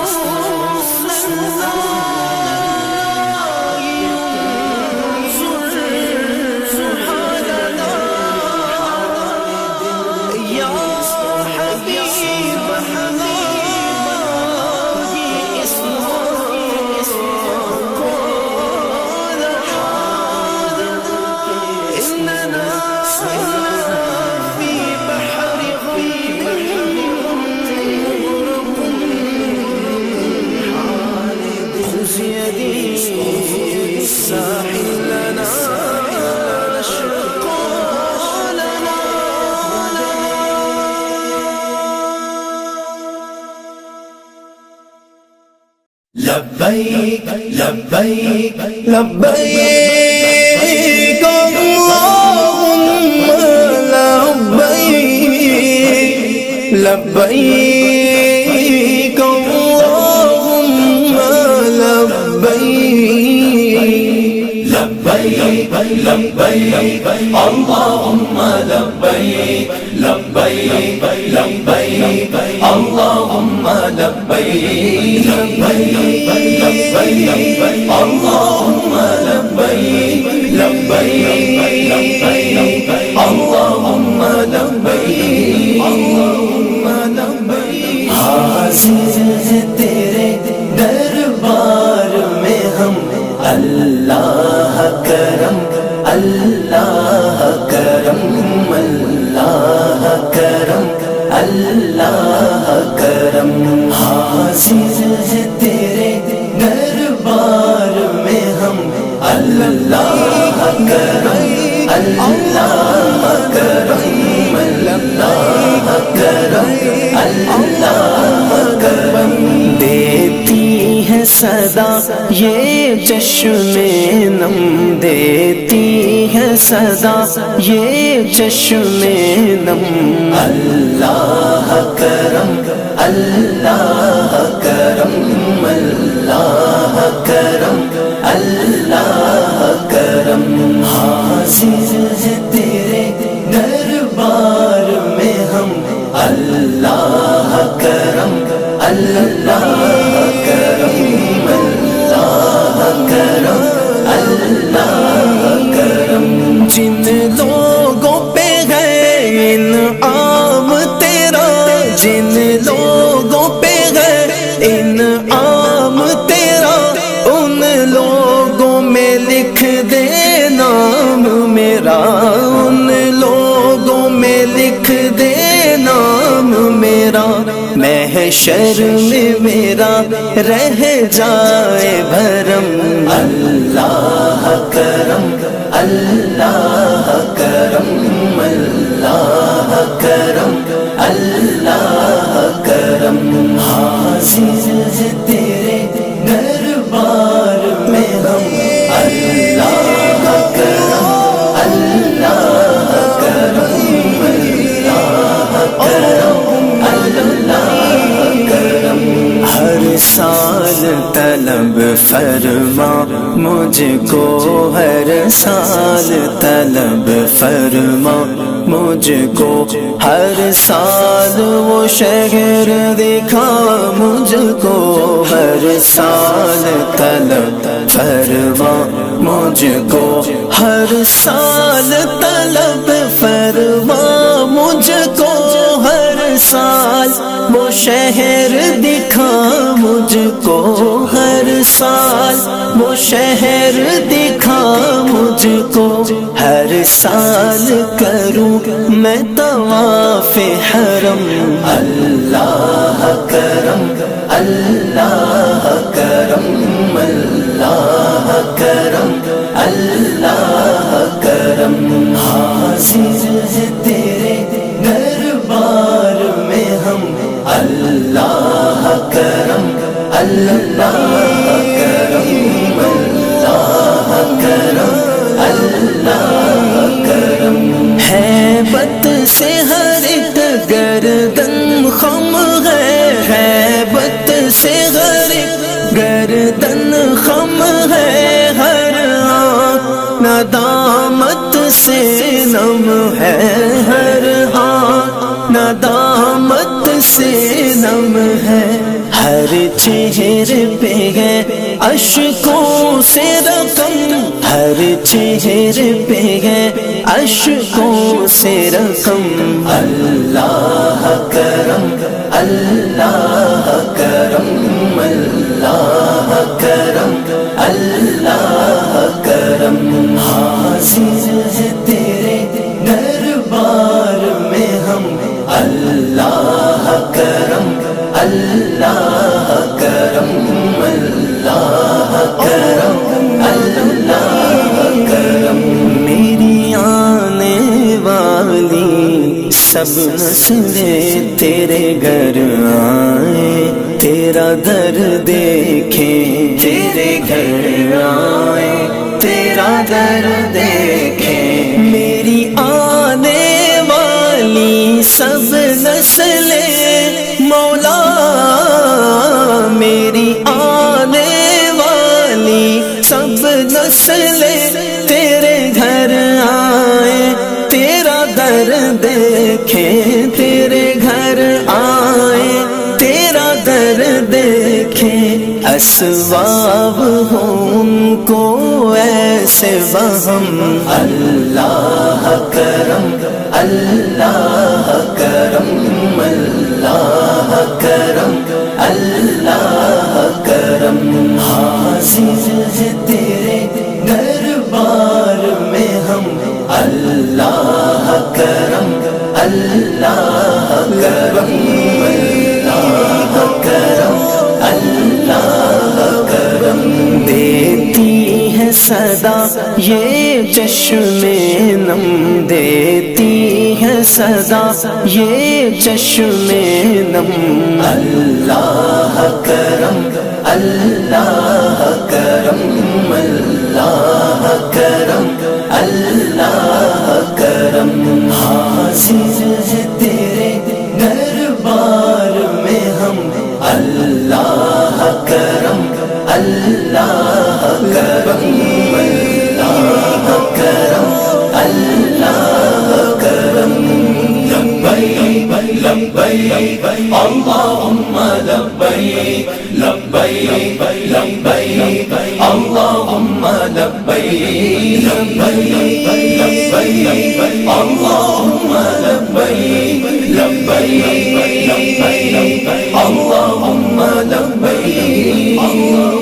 لبیک لبیک لبیک اللہم لبیک لبیک اللہم لبیک لبیک لبیک اللہم لبیک لبیک لبیک اللہم لبیک لبیک لبیک اللہم لبیک لبیک لبیک اللہم لبیک اللہم لبیک حاضر ہے تیرے دربار میں ہم اللہ کرم اللہ کرم اللہ کرم اللہ کرم حاضر ہے تیرے دربار میں ہم اللہ کرم اللہ کرم اللہ کرم اللہ کرم دیتی ہے صدا یہ چشم نم دیتی ہے صدا یہ چشم نم اللہ کرم اللہ کرم اللہ کرم اللہ کرم حاضر ہے تیرے دربار میں ہم اللہ کرم اللہ کرم اللہ کرم اللہ کرم جن لوگوں پہ ہے انعام تیرا جن لوگوں پہ ہے انعام تیرا ان لوگوں میں لکھ دے نام میرا ان لوگوں میں لکھ دے نام میرا محشر میں میرا رہ جائے بھرم اللہ کرم اللہ کرم اللہ کرم اللہ کرم حاضر ہے تیرے دربار میں ہم اللہ کرم اللہ کرم اللہ کرم اللہ کرم ہر سال طلب فرما مجھ کو ہر سال طلب فرما مجھ کو ہر سال وہ شہر دکھا مجھ کو ہر سال طلب فرما مجھ کو ہر سال طلب فرما مجھ کو ہر سال وہ شہر دکھا مجھ کو ہر سال وہ شہر دکھا مجھ کو ہر سال کروں میں طواف حرم اللہ کرم اللہ کرم اللہ کرم اللہ کرم حاضر ہے تیرے دربار میں ہم اللہ کرم اللہ کرم اللہ کرم اللہ کرم ہیبت سے ہر ایک گردن خم ہے ہیبت سے ہر ایک گردن خم ہے ہر آنکھ نم ہے ہر ہاتھ، ندامت سے نم ہے ہر چہرے پہ ہے اشکوں سے رقم، ہر چہرے پہ ہے اشکوں سے رقم۔ اللہ کرم، اللہ کرم، اللہ کرم، اللہ کرم۔ حاضر ہے تیرے دربار میں ہم، اللہ کرم، اللہ کرم، اللہ کرم، اللہ کرم۔ میری آنے والی سب نسلیں تیرے گھر آئیں، تیرا در دیکھیں، تیرے گھر آئیں، تیرا در دیکھیں۔ میری آنے والی سب نسلیں مولا، میری آنے والی سب نسلیں تیرے گھر آئیں، تیرا در دیکھیں، تیرے گھر آئیں، تیرا در دیکھیں۔ اسباب ہوں ان کو ایسے وہم، اللہ کرم، اللہ کرم، اللہ کرم، اللہ کرم۔ حاضر ہے تیرے دربار میں ہم، اللہ کرم، اللہ کرم، اللہ کرم، اللہ کرم۔ دیتی ہے صدا یہ چشم نم، دیتی ہے صدا یہ چشم نم۔ اللہ کرم، اللہ کرم، اللہ کرم، اللہ کرم۔ حاضر ہے تیرے دربار میں ہم، اللہ کرم، اللہ کرم، اللہ کرم، اللہ کرم۔ لبیک لبیک اللہم لبیک، لبیک لبیک اللہم لبیک، لبیک لبیک اللہم لبیک، لبیک لبیک اللہم لبیک۔